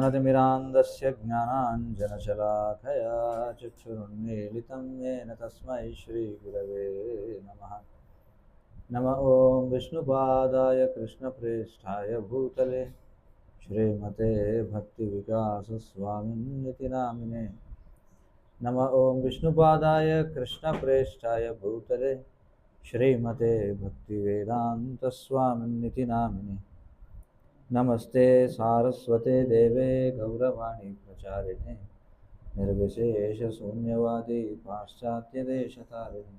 ज्ञानतिमिरान्धस्य ज्ञानाञ्जनशलाकया चक्षुरुन्मीलितं येन तस्मै श्रीगुरवे नमः। नमः ॐ विष्णुपादाय कृष्णप्रेष्ठाय भूतले श्रीमते भक्तिविकासस्वामिन्निति नामिने। नमः ॐ विष्णुपादाय कृष्णप्रेष्ठाय भूतले श्रीमते भक्तिवेदान्तस्वामिन्निति नामिने। नमस्ते सारस्वते देवे गौरवाणी प्रचारिणे निर्विशेषशून्यवादी पाश्चात्यदेशतारिणे।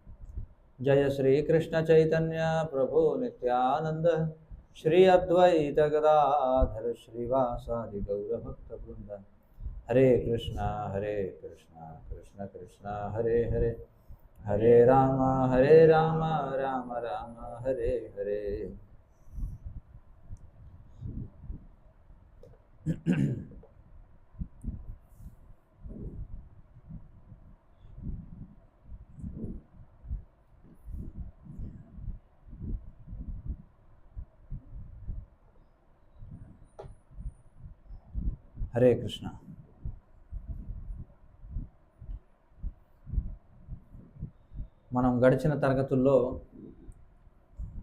जय श्री कृष्ण चैतन्य प्रभु नित्यानंद श्री अद्वैत गदाधर श्रीवासादि गौरभक्तवृंद। हरे कृष्णा कृष्ण कृष्ण हरे हरे, हरे राम राम राम हरे हरे। హరే కృష్ణ. మనం గడిచిన తరగతుల్లో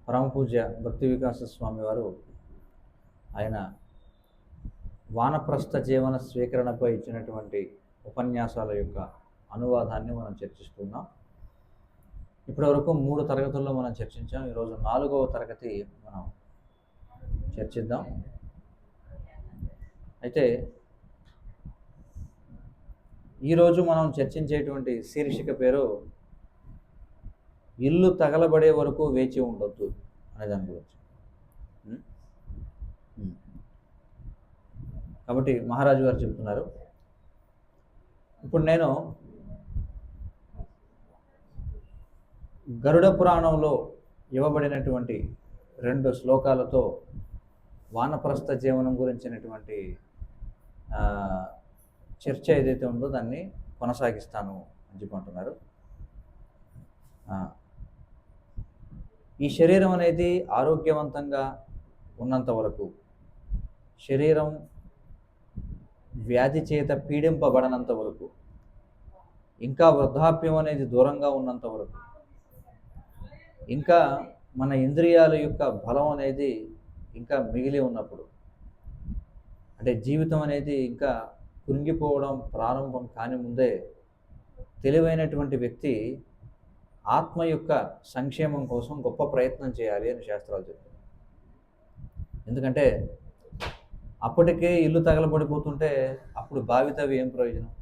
పరమపూజ్య భక్తి వికాస స్వామి వారు ఆయన వానప్రస్థ జీవన స్వీకరణపై ఇచ్చినటువంటి ఉపన్యాసాల యొక్క అనువాదాన్ని మనం చర్చిస్తున్నాం. ఇప్పటివరకు 3 తరగతుల్లో మనం చర్చించాం. ఈరోజు 4వ తరగతి మనం చర్చిద్దాం. అయితే ఈరోజు మనం చర్చించేటువంటి శీర్షిక పేరు ఇల్లు తగలబడే వరకు వేచి ఉండొద్దు అనే దాని గురించి. కాబట్టి మహారాజు గారు చెప్తున్నారు, ఇప్పుడు నేను గరుడ పురాణంలో ఇవ్వబడినటువంటి 2 శ్లోకాలతో వానప్రస్థ జీవనం గురించినటువంటి చర్చ ఏదైతే ఉందో దాన్ని కొనసాగిస్తాను అని చెప్పుకుంటున్నారు. ఈ శరీరం అనేది ఆరోగ్యవంతంగా ఉన్నంత వరకు, శరీరం వ్యాధి చేత పీడింపబడనంత వరకు, ఇంకా వృద్ధాప్యం అనేది దూరంగా ఉన్నంత వరకు, ఇంకా మన ఇంద్రియాల యొక్క బలం అనేది ఇంకా మిగిలి ఉన్నప్పుడు, అంటే జీవితం అనేది ఇంకా కృంగిపోవడం ప్రారంభం కాని ముందే తెలివైనటువంటి వ్యక్తి ఆత్మ యొక్క సంక్షేమం కోసం గొప్ప ప్రయత్నం చేయాలి అని శాస్త్రాలు చెప్తాయి. ఎందుకంటే అప్పటికే ఇల్లు తగలబడిపోతుంటే అప్పుడు బావితవి ఏం ప్రయోజనం?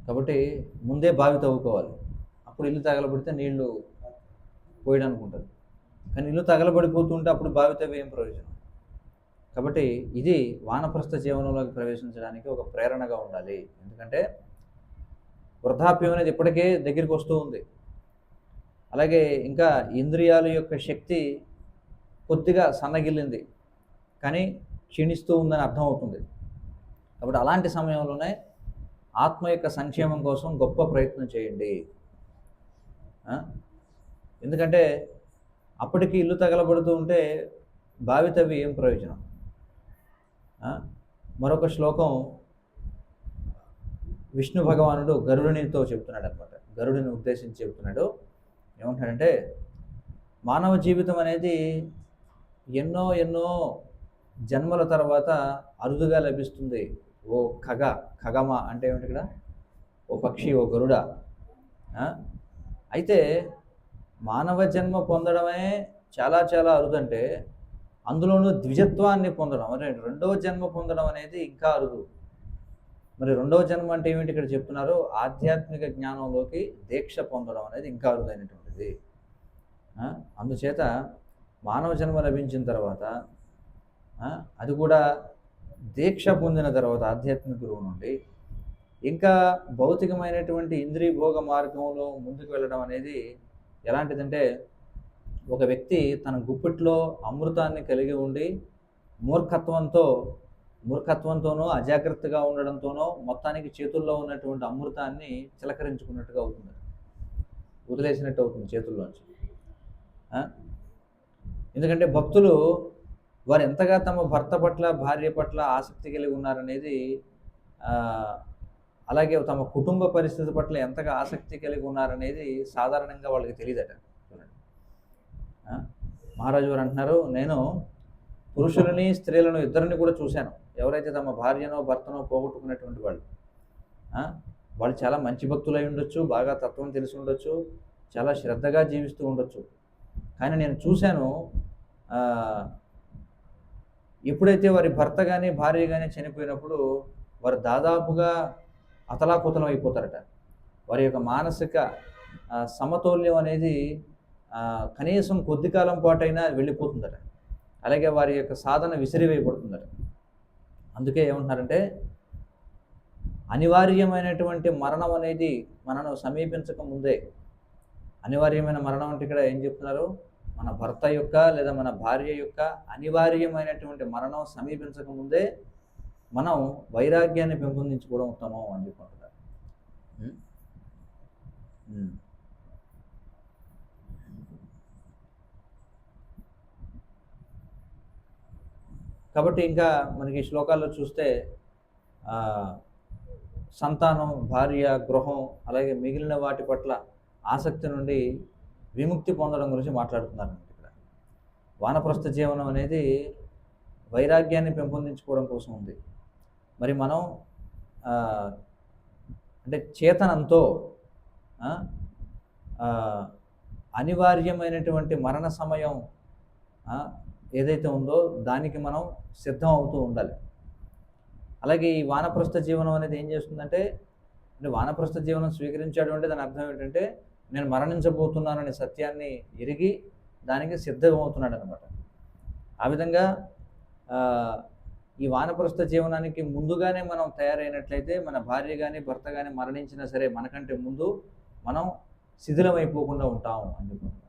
కాబట్టి ముందే బావి తవ్వుకోవాలి. అప్పుడు ఇల్లు తగలబడితే నీళ్లు పోయడానికి ఉంటుంది. కానీ ఇల్లు తగలబడిపోతుంటే అప్పుడు బావితవి ఏం ప్రయోజనం? కాబట్టి ఇది వానప్రస్థ జీవనంలోకి ప్రవేశించడానికి ఒక ప్రేరణగా ఉండాలి. ఎందుకంటే వృద్ధాప్యం అనేది ఇప్పటికే దగ్గరికి వస్తూ ఉంది. అలాగే ఇంకా ఇంద్రియాల యొక్క శక్తి కొద్దిగా సన్నగిల్లింది, కానీ క్షీణిస్తూ ఉందని అర్థమవుతుంది. కాబట్టి అలాంటి సమయంలోనే ఆత్మ యొక్క సంక్షేమం కోసం గొప్ప ప్రయత్నం చేయండి. ఎందుకంటే అప్పటికి ఇల్లు తగలబడుతూ ఉంటే బావి తవ్వి ఏం ప్రయోజనం? మరొక శ్లోకం విష్ణు భగవానుడు గరుడునితో చెప్తున్నాడు అనమాట. గరుడిని ఉద్దేశించి చెప్తున్నాడు. ఏమంటాడంటే, మానవ జీవితం అనేది ఎన్నో జన్మల తర్వాత అరుదుగా లభిస్తుంది. ఓ ఖగమ అంటే ఏమిటి ఇక్కడ? ఓ పక్షి, ఓ గరుడ. అయితే మానవ జన్మ పొందడమే చాలా అరుదంటే, అందులోనూ ద్విజత్వాన్ని పొందడం, అంటే 2వ జన్మ పొందడం అనేది ఇంకా అరుదు. మరి 2వ జన్మ అంటే ఏమిటి ఇక్కడ చెప్తున్నారు? ఆధ్యాత్మిక జ్ఞానంలోకి దీక్ష పొందడం అనేది ఇంకా అరుదైనటువంటిది. అందుచేత మానవ జన్మ లభించిన తర్వాత, అది కూడా దీక్ష పొందిన తర్వాత ఆధ్యాత్మిక గురువు నుండి ఇంకా భౌతికమైనటువంటి ఇంద్రియ భోగ మార్గంలో ముందుకు వెళ్ళడం అనేది ఎలాంటిదంటే, ఒక వ్యక్తి తన గుప్పిట్లో అమృతాన్ని కలిగి ఉండి మూర్ఖత్వంతోనో అజాగ్రత్తగా ఉండడంతోనో మొత్తానికి చేతుల్లో ఉన్నటువంటి అమృతాన్ని చిలకరించుకున్నట్టుగా అవుతుంది, వదిలేసినట్టు అవుతుంది చేతుల్లోంచి. ఎందుకంటే భక్తులు వారు ఎంతగా తమ భర్త పట్ల భార్య పట్ల ఆసక్తి కలిగి ఉన్నారనేది, అలాగే తమ కుటుంబ పరిస్థితి పట్ల ఎంతగా ఆసక్తి కలిగి ఉన్నారనేది సాధారణంగా వాళ్ళకి తెలియదట. చూడండి, మహారాజు గారు అంటున్నారు, నేను పురుషులని స్త్రీలను ఇద్దరిని కూడా చూశాను. ఎవరైతే తమ భార్యనో భర్తనో పోగొట్టుకున్నటువంటి వాళ్ళు, వాళ్ళు చాలా మంచి భక్తులు అయి ఉండొచ్చు, బాగా తత్వం తెలిసి ఉండొచ్చు, చాలా శ్రద్ధగా జీవిస్తూ ఉండొచ్చు. కానీ నేను చూశాను, ఎప్పుడైతే వారి భర్త కానీ భార్య కానీ చనిపోయినప్పుడు వారు దాదాపుగా అతలాకుతలం అయిపోతారట. వారి యొక్క మానసిక సమతౌల్యం అనేది కనీసం కొద్ది కాలం పాటైనా వెళ్ళిపోతుందట. అలాగే వారి యొక్క సాధన విసిరివేయబడుతుందట. అందుకే ఏమంటున్నారంటే, అనివార్యమైనటువంటి మరణం అనేది మనను సమీపించక ముందే, అనివార్యమైన మరణం అంటే ఇక్కడ ఏం చెప్తున్నారు, మన భర్త యొక్క లేదా మన భార్య యొక్క అనివార్యమైనటువంటి మరణం సమీపించక ముందే మనం వైరాగ్యాన్ని పెంపొందించుకోవడం ఉత్తమం అని చెప్పుకుంటున్నారు. కాబట్టి ఇంకా మనకి శ్లోకాల్లో చూస్తే సంతానం, భార్య, గృహం, అలాగే మిగిలిన వాటి పట్ల ఆసక్తి నుండి విముక్తి పొందడం గురించి మాట్లాడుతున్నారు. ఇక్కడ వానప్రస్థ జీవనం అనేది వైరాగ్యాన్ని పెంపొందించుకోవడం కోసం ఉంది. మరి మనం అంటే చేతనంతో అనివార్యమైనటువంటి మరణ సమయం ఏదైతే ఉందో దానికి మనం సిద్ధం అవుతూ ఉండాలి. అలాగే ఈ వానప్రస్థ జీవనం అనేది ఏం చేస్తుందంటే, వానప్రస్థ జీవనం స్వీకరించాడు అంటే దాని అర్థం ఏంటంటే, నేను మరణించబోతున్నాననే సత్యాన్ని ఎరిగి దానికి సిద్ధమవుతున్నాడు అనమాట. ఆ విధంగా ఈ వానప్రస్థ జీవనానికి ముందుగానే మనం తయారైనట్లయితే మన భార్య కానీ భర్త కానీ మరణించినా సరే మనకంటే ముందు మనం శిథిలమైపోకుండా ఉంటాము అని చెప్పుకుంటాం.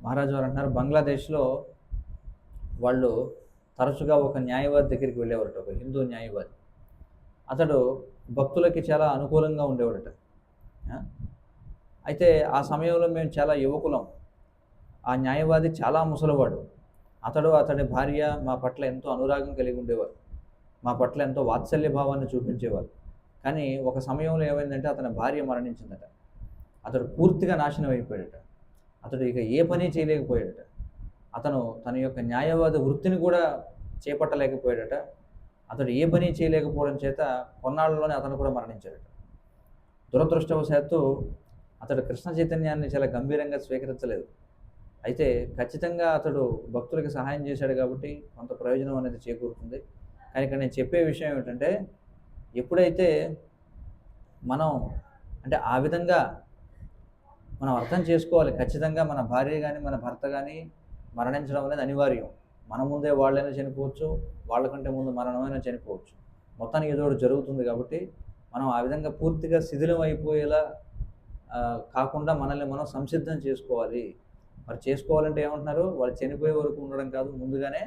మహారాజు వారు అంటున్నారు, బంగ్లాదేశ్లో వాళ్ళు తరచుగా ఒక న్యాయవాది దగ్గరికి వెళ్ళేవారట, ఒక హిందూ న్యాయవాది. అతడు భక్తులకి చాలా అనుకూలంగా ఉండేవాడట. అయితే ఆ సమయంలో మేము చాలా యువకులం, ఆ న్యాయవాది చాలా ముసలివాడు. అతడి భార్య మా పట్ల ఎంతో అనురాగం కలిగి ఉండేవారు, మా పట్ల ఎంతో వాత్సల్య భావాన్ని చూపించేవారు. కానీ ఒక సమయంలో ఏమైందంటే అతని భార్య మరణించిందట. అతడు పూర్తిగా నాశనం అయిపోయాడట. అతడు ఇక ఏ పని చేయలేకపోయాడట. అతను తన యొక్క న్యాయవాద వృత్తిని కూడా చేపట్టలేకపోయాడట. అతడు ఏ పని చేయలేకపోవడం చేత కొన్నాళ్ళలోనే అతను కూడా మరణించాడట. దురదృష్టవశాత్తు అతడు కృష్ణ చైతన్యాన్ని చాలా గంభీరంగా స్వీకరించలేదు. అయితే ఖచ్చితంగా అతడు భక్తులకి సహాయం చేశాడు కాబట్టి కొంత ప్రయోజనం అనేది చేకూరుతుంది. కానీ ఇక్కడ నేను చెప్పే విషయం ఏమిటంటే, ఎప్పుడైతే మనం అంటే ఆ విధంగా మనం అర్థం చేసుకోవాలి, ఖచ్చితంగా మన భార్య కానీ మన భర్త కానీ మరణించడం అనేది అనివార్యం. మన ముందే వాళ్ళైనా చనిపోవచ్చు, వాళ్ళకంటే ముందు మరణమైనా చనిపోవచ్చు. మొత్తానికి ఏదో ఒకటి జరుగుతుంది కాబట్టి మనం ఆ విధంగా పూర్తిగా శిథిలం అయిపోయేలా కాకుండా మనల్ని మనం సంసిద్ధం చేసుకోవాలి. మరి చేసుకోవాలంటే ఏమంటున్నారు, వాళ్ళు చనిపోయే వరకు ఉండడం కాదు, ముందుగానే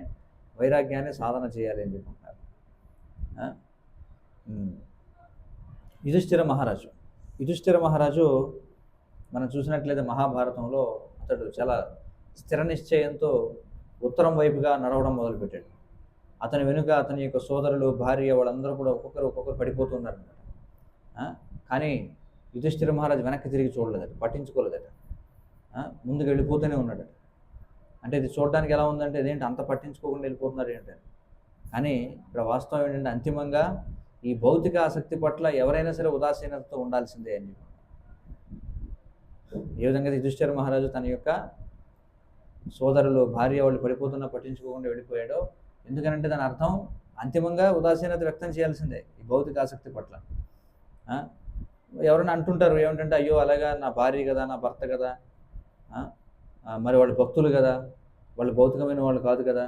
వైరాగ్యాన్ని సాధన చేయాలి అని చెప్పుకుంటున్నారు. యుధిష్ఠిర మహారాజు మనం చూసినట్లయితే మహాభారతంలో అతడు చాలా స్థిర నిశ్చయంతో ఉత్తరం వైపుగా నడవడం మొదలుపెట్టాడు. అతని వెనుక అతని యొక్క సోదరులు, భార్య, వాళ్ళందరూ కూడా ఒక్కొక్కరు పడిపోతున్నారు అనమాట. కానీ యుధిష్ఠిర మహారాజు వెనక్కి తిరిగి చూడలేదట, పట్టించుకోలేదట, ముందుకు వెళ్ళిపోతూనే ఉన్నాడట. అంటే ఇది చూడడానికి ఎలా ఉందంటే, అదేంటి అంత పట్టించుకోకుండా వెళ్ళిపోతున్నారు ఏంటంటే, కానీ ఇక్కడ వాస్తవం ఏంటంటే అంతిమంగా ఈ భౌతిక ఆసక్తి పట్ల ఎవరైనా సరే ఉదాసీనతతో ఉండాల్సిందే అని చెప్పి, ఏ విధంగా యుధిష్ఠిర మహారాజు తన యొక్క సోదరులు, భార్య వాళ్ళు పడిపోతున్నా పట్టించుకోకుండా వెళ్ళిపోయాడో, ఎందుకనంటే దాని అర్థం అంతిమంగా ఉదాసీనత వ్యక్తం చేయాల్సిందే ఈ భౌతిక ఆసక్తి పట్ల. ఎవరైనా అంటుంటారు ఏమిటంటే, అయ్యో అలాగా నా భార్య కదా, నా భర్త కదా, మరి వాళ్ళు భక్తులు కదా, వాళ్ళు భౌతికమైన వాళ్ళు కాదు కదా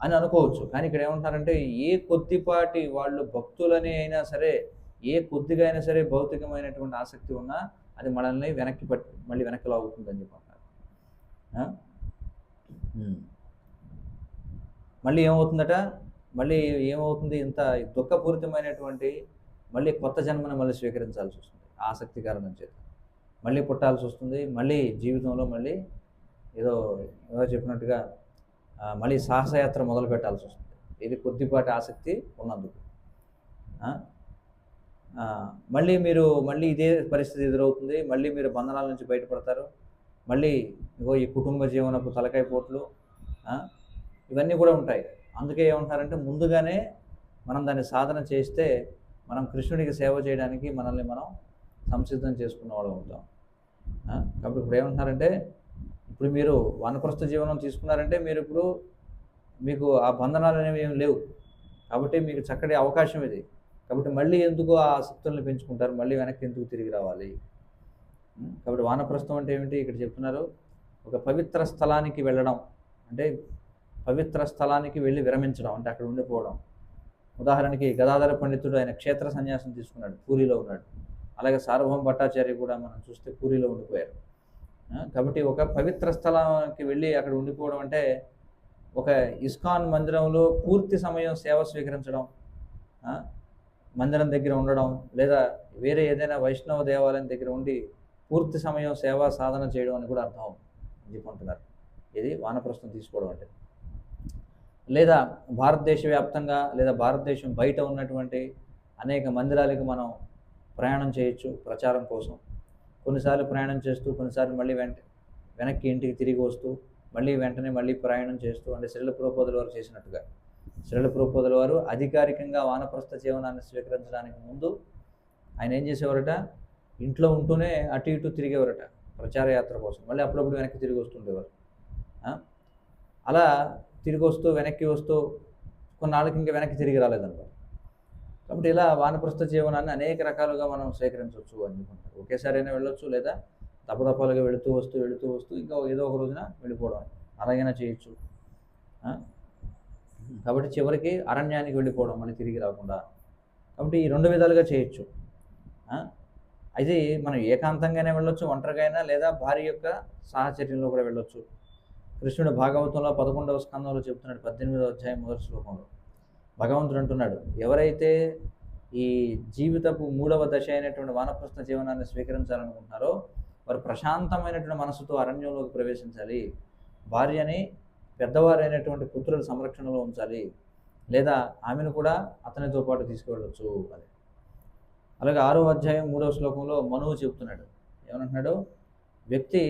అని అనుకోవచ్చు. కానీ ఇక్కడ ఏమంటున్నారంటే, ఏ కొద్దిపాటి వాళ్ళు భక్తులని అయినా సరే, ఏ కొద్దిగా అయినా సరే భౌతికమైనటువంటి ఆసక్తి ఉన్నా అది మనల్ని మళ్ళీ వెనక్కి లాగుతుందని చెప్పంటారు. మళ్ళీ ఏమవుతుంది, ఇంత దుఃఖపూరితమైనటువంటి మళ్ళీ కొత్త జన్మను మళ్ళీ స్వీకరించాల్సి వస్తుంది. ఆసక్తి కారణం చేత మళ్ళీ పుట్టాల్సి వస్తుంది. మళ్ళీ జీవితంలో మళ్ళీ ఏదో ఏదో చెప్పినట్టుగా మళ్ళీ సాహసయాత్ర మొదలు పెట్టాల్సి వస్తుంది. ఇది కొద్దిపాటి ఆసక్తి ఉన్నందుకు. మళ్ళీ ఇదే పరిస్థితి ఎదురవుతుంది. మళ్ళీ మీరు బంధనాల నుంచి బయటపడతారు. మళ్ళీ ఈ కుటుంబ జీవనపు తలకాయ పోట్లు ఇవన్నీ కూడా ఉంటాయి. అందుకే ఏమంటారంటే ముందుగానే మనం దాన్ని సాధన చేస్తే మనం కృష్ణుడికి సేవ చేయడానికి మనల్ని మనం సంసిద్ధం చేసుకున్న వాళ్ళు అవుతాం. కాబట్టి ఇప్పుడు ఏమంటున్నారంటే, ఇప్పుడు మీరు వానప్రస్థ జీవనం తీసుకున్నారంటే మీకు ఆ బంధనాలు అనేవి ఏమి లేవు. కాబట్టి మీకు చక్కటి అవకాశం ఇది. కాబట్టి మళ్ళీ ఎందుకు ఆ ఆసక్తుల్ని పెంచుకుంటారు, మళ్ళీ వెనక్కి ఎందుకు తిరిగి రావాలి? కాబట్టి వానప్రస్థం అంటే ఏమిటి ఇక్కడ చెప్తున్నారు? ఒక పవిత్ర స్థలానికి వెళ్ళడం, అంటే పవిత్ర స్థలానికి వెళ్ళి విరమించడం, అంటే అక్కడ ఉండిపోవడం. ఉదాహరణకి గదాధర పండితుడు ఆయన క్షేత్ర సన్యాసం తీసుకున్నాడు, పూరిలో ఉన్నాడు. అలాగే సార్వభౌమ భట్టాచార్య కూడా మనం చూస్తే పూరిలో ఉండిపోయారు. కాబట్టి ఒక పవిత్ర స్థలానికి వెళ్ళి అక్కడ ఉండిపోవడం అంటే ఒక ఇస్కాన్ మందిరంలో పూర్తి సమయం సేవ స్వీకరించడం, మందిరం దగ్గర ఉండడం, లేదా వేరే ఏదైనా వైష్ణవ దేవాలయం దగ్గర ఉండి పూర్తి సమయం సేవా సాధన చేయడం అని కూడా అర్థం చెప్పుకుంటున్నారు. ఇది వానప్రస్థం తీసుకోవడం అంటే. లేదా భారతదేశ వ్యాప్తంగా లేదా భారతదేశం బయట ఉన్నటువంటి అనేక మందిరాలకు మనం ప్రయాణం చేయొచ్చు ప్రచారం కోసం. కొన్నిసార్లు ప్రయాణం చేస్తూ, కొన్నిసార్లు మళ్ళీ వెనక్కి ఇంటికి తిరిగి వస్తూ, వెంటనే ప్రయాణం చేస్తూ, అంటే శ్రీల ప్రభుపాదుల వారు చేసినట్టుగా. శ్రీల ప్రభుపాదుల వారు అధికారికంగా వానప్రస్థ జీవనాన్ని స్వీకరించడానికి ముందు ఆయన ఏం చేసేవారట, ఇంట్లో ఉంటూనే అటు ఇటు తిరిగేవారట ప్రచార యాత్ర కోసం. మళ్ళీ అప్పుడప్పుడు వెనక్కి తిరిగి వస్తుండేవారు. అలా తిరిగి వస్తూ వెనక్కి వస్తూ కొన్నాళ్ళకి ఇంకా వెనక్కి తిరిగి రాలేదన్నమాట. కాబట్టి ఇలా వానప్రస్థ జీవనాన్ని అనేక రకాలుగా మనం స్వీకరించవచ్చు అని చెప్పుకుంటారు. ఒకేసారైనా వెళ్ళొచ్చు, లేదా తప్పతప్పాలుగా వెళుతూ వస్తూ ఇంకా ఏదో ఒక రోజున వెళ్ళిపోవడం, అలాగైనా చేయొచ్చు. కాబట్టి చివరికి అరణ్యానికి వెళ్ళిపోవడం, మళ్ళీ తిరిగి రాకుండా. కాబట్టి ఈ 2 విధాలుగా చేయొచ్చు. అయితే మనం ఏకాంతంగానే వెళ్ళొచ్చు, ఒంటరిగా అయినా, లేదా భార్య యొక్క సాహచర్యంలో కూడా వెళ్ళొచ్చు. కృష్ణుడు భాగవతంలో 11వ స్కందంలో చెప్తున్నాడు, 18వ అధ్యాయం మొదటి శ్లోకంలో భగవంతుడు అంటున్నాడు, ఎవరైతే ఈ జీవితపు 3వ దశ అయినటువంటి వానప్రస్థ జీవనాన్ని స్వీకరించాలనుకుంటున్నారో వారు ప్రశాంతమైనటువంటి మనసుతో అరణ్యంలోకి ప్రవేశించాలి. భార్యని పెద్దవారైనటువంటి పుత్రుల సంరక్షణలో ఉంచాలి, లేదా ఆమెను కూడా అతనితో పాటు తీసుకువెళ్ళొచ్చు అని. అలాగే 6వ అధ్యాయం 3వ శ్లోకంలో మనువు చెప్తున్నాడు, ఏమంటున్నాడు, వ్యక్తి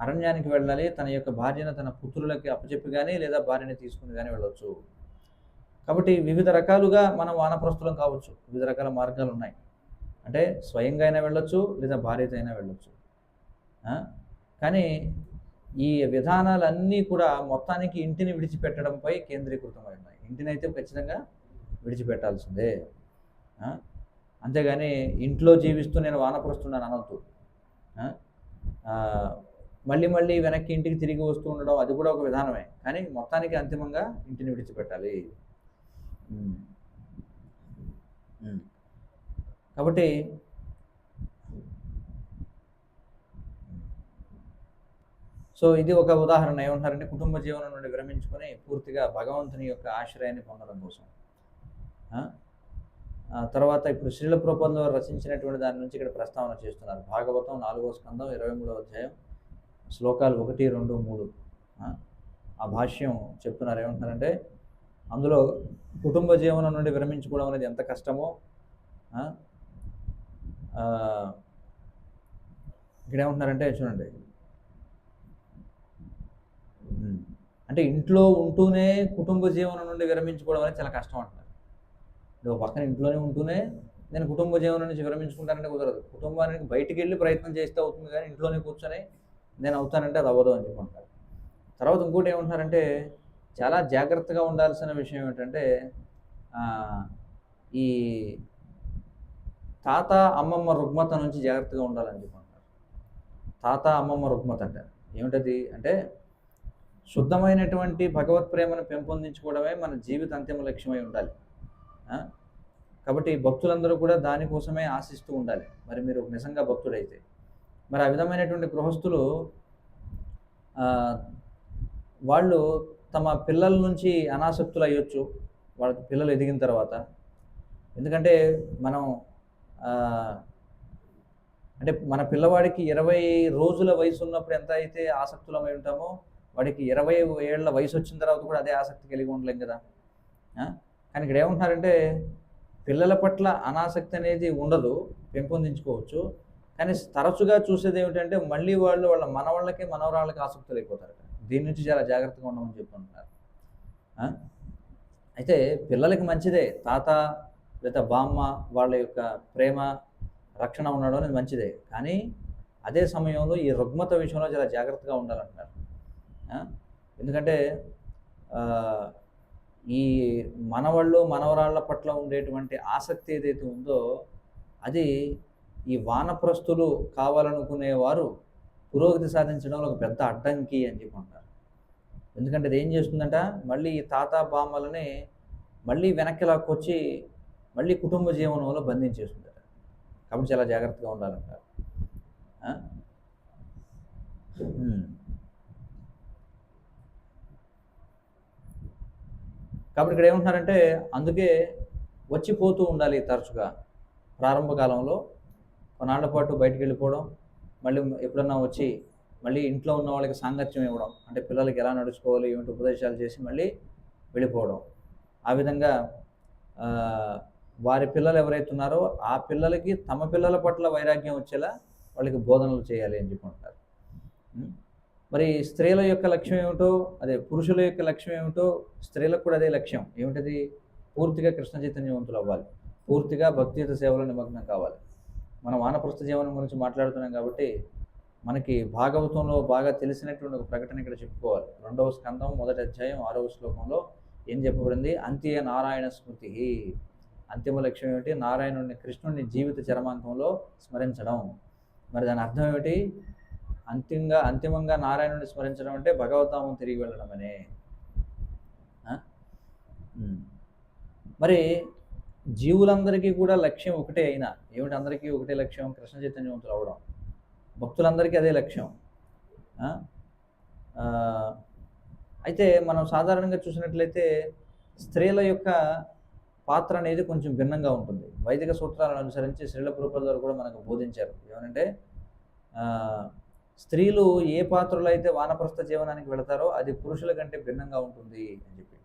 అరణ్యానికి వెళ్ళాలి, తన యొక్క భార్యను తన పుత్రులకి అప్పచెప్పి కానీ లేదా భార్యని తీసుకుని కానీ వెళ్ళొచ్చు. కాబట్టి వివిధ రకాలుగా మనం వానప్రస్థులం కావచ్చు. వివిధ రకాల మార్గాలు ఉన్నాయి. అంటే స్వయంగా అయినా వెళ్ళొచ్చు, లేదా భార్యతో అయినా వెళ్ళొచ్చు. కానీ ఈ విధానాలన్నీ కూడా మొత్తానికి ఇంటిని విడిచిపెట్టడంపై కేంద్రీకృతమై ఉన్నాయి. ఇంటిని అయితే ఖచ్చితంగా విడిచిపెట్టాల్సిందే. అంతేగాని ఇంట్లో జీవిస్తూ నేను వానప్రస్థున్నాను అనవద్దు. మళ్ళీ వెనక్కి ఇంటికి తిరిగి వస్తూ ఉండడం అది కూడా ఒక విధానమే. కానీ మొత్తానికి అంతిమంగా ఇంటిని విడిచిపెట్టాలి. కాబట్టి సో ఇది ఒక ఉదాహరణ. ఏమంటారంటే కుటుంబ జీవనం నుండి విరమించుకొని పూర్తిగా భగవంతుని యొక్క ఆశ్రయాన్ని పొందడం కోసం. తర్వాత ఇప్పుడు శ్రీల ప్రభుపాదుల వారు రచించినటువంటి దాని నుంచి ఇక్కడ ప్రస్తావన చేస్తున్నారు. భాగవతం 4వ స్కందం 23వ అధ్యాయం శ్లోకాలు 1, 2, 3 ఆ భాష్యం చెప్తున్నారు. ఏమంటున్నారంటే అందులో కుటుంబ జీవనం నుండి విరమించుకోవడం అనేది ఎంత కష్టమో, ఇక్కడ ఏమంటున్నారంటే చూడండి, అంటే ఇంట్లో ఉంటూనే కుటుంబ జీవనం నుండి విరమించుకోవడం అనేది చాలా కష్టం అంటున్నారు. ఒక పక్కన ఇంట్లోనే ఉంటూనే నేను కుటుంబ జీవనం నుంచి విరమించుకుంటానంటే కుదరదు. కుటుంబానికి బయటికి వెళ్ళి ప్రయత్నం చేస్తే అవుతుంది, కానీ ఇంట్లోనే కూర్చొని నేను అవుతానంటే అది అవ్వదు అని చెప్పుకుంటారు. తర్వాత ఇంకోటి ఏమంటున్నారంటే చాలా జాగ్రత్తగా ఉండాల్సిన విషయం ఏమిటంటే ఈ తాత అమ్మమ్మ రుగ్మత నుంచి జాగ్రత్తగా ఉండాలని చెప్పుకుంటారు. తాత అమ్మమ్మ రుగ్మత అంటే ఏమిటది అంటే శుద్ధమైనటువంటి భగవత్ ప్రేమను పెంపొందించుకోవడమే మన జీవిత అంతిమ లక్ష్యమై ఉండాలి. కాబట్టి భక్తులందరూ కూడా దానికోసమే ఆశిస్తూ ఉండాలి. మరి మీరు నిజంగా భక్తుడైతే మరి ఆ విధమైనటువంటి గృహస్థులు వాళ్ళు తమ పిల్లల నుంచి అనాసక్తులు అయ్యొచ్చు వాళ్ళ పిల్లలు ఎదిగిన తర్వాత. ఎందుకంటే మనం అంటే మన పిల్లవాడికి 20 రోజుల వయసు ఉన్నప్పుడు ఎంత అయితే ఆసక్తులమై ఉంటామో, వాడికి 20 ఏళ్ల వయసు వచ్చిన తర్వాత కూడా అదే ఆసక్తి కలిగి ఉండలేం కదా. కానీ ఇక్కడ ఏమంటున్నారంటే పిల్లల పట్ల అనాసక్తి అనేది ఉండదు, పెంపొందించుకోవచ్చు. కానీ తరచుగా చూసేది ఏమిటంటే మళ్ళీ వాళ్ళు వాళ్ళ మనవాళ్ళకి మనవరాళ్ళకి ఆసక్తులు అయిపోతారు. దీని నుంచి చాలా జాగ్రత్తగా ఉండమని చెప్తుంటున్నారు. అయితే పిల్లలకి మంచిదే తాత లేదా బామ్మ వాళ్ళ యొక్క ప్రేమ రక్షణ ఉండడం అనేది మంచిదే. కానీ అదే సమయంలో ఈ రుగ్మత విషయంలో చాలా జాగ్రత్తగా ఉండాలంటున్నారు. ఎందుకంటే ఈ మనవాళ్ళు మనవరాళ్ళ పట్ల ఉండేటువంటి ఆసక్తి ఏదైతే ఉందో అది ఈ వానప్రస్తులు కావాలనుకునేవారు పురోగతి సాధించడంలో ఒక పెద్ద అడ్డంకి అని చెప్పుకుంటారు. ఎందుకంటే అది ఏం చేస్తుందంట, మళ్ళీ ఈ తాత బామ్మలని మళ్ళీ వెనక్కి లాక్కొచ్చి మళ్ళీ కుటుంబ జీవనంలో బంధించేస్తుందట. కాబట్టి చాలా జాగ్రత్తగా ఉండాలంటారు. కాబట్టి ఇక్కడ ఏమంటున్నారంటే అందుకే వచ్చిపోతూ ఉండాలి తరచుగా. ప్రారంభ కాలంలో కొన్నాళ్ల పాటు బయటికి వెళ్ళిపోవడం, మళ్ళీ ఎప్పుడన్నా వచ్చి మళ్ళీ ఇంట్లో ఉన్న వాళ్ళకి సాంగత్యం ఇవ్వడం, అంటే పిల్లలకి ఎలా నడుచుకోవాలి ఏమిటి ఉపదేశాలు చేసి మళ్ళీ వెళ్ళిపోవడం. ఆ విధంగా వారి పిల్లలు ఎవరైతే ఉన్నారో ఆ పిల్లలకి తమ పిల్లల పట్ల వైరాగ్యం వచ్చేలా వాళ్ళకి బోధనలు చేయాలి అని చెప్పుకుంటారు. మరి స్త్రీల యొక్క లక్ష్యం ఏమిటో, అదే పురుషుల యొక్క లక్ష్యం ఏమిటో స్త్రీలకు కూడా అదే లక్ష్యం. ఏమిటది? పూర్తిగా కృష్ణ చైతన్యవంతులు అవ్వాలి, పూర్తిగా భక్తియుత సేవలో నిమగ్నం కావాలి. మనం వానప్రస్థ జీవనం గురించి మాట్లాడుతున్నాం కాబట్టి మనకి భాగవతంలో బాగా తెలిసినటువంటి ఒక ప్రకటన ఇక్కడ చెప్పుకోవాలి. 2వ స్కందం 1వ అధ్యాయం 6వ శ్లోకంలో ఏం చెప్పబడింది? అంత్య నారాయణ స్మృతి. అంతిమ లక్ష్యం ఏమిటి? నారాయణుడిని కృష్ణుడిని జీవిత చరమాంకంలో స్మరించడం. మరి దాని అర్థం ఏమిటి? అంతిమంగా నారాయణుడిని స్మరించడం అంటే భగవద్ధామం తిరిగి వెళ్ళడం అనే. మరి జీవులందరికీ కూడా లక్ష్యం ఒకటే అయినా ఏమిటి? అందరికీ ఒకటే లక్ష్యం, కృష్ణ చైతన్యవంతులు అవడం. భక్తులందరికీ అదే లక్ష్యం. అయితే మనం సాధారణంగా చూసినట్లయితే స్త్రీల యొక్క పాత్ర అనేది కొంచెం భిన్నంగా ఉంటుంది. వైదిక సూత్రాలను అనుసరించి శ్రీల ప్రభుపాదుల వారు కూడా మనకు బోధించారు. ఏమనంటే స్త్రీలు ఏ పాత్రలో అయితే వానప్రస్థ జీవనానికి వెళతారో అది పురుషుల కంటే భిన్నంగా ఉంటుంది అని చెప్పి.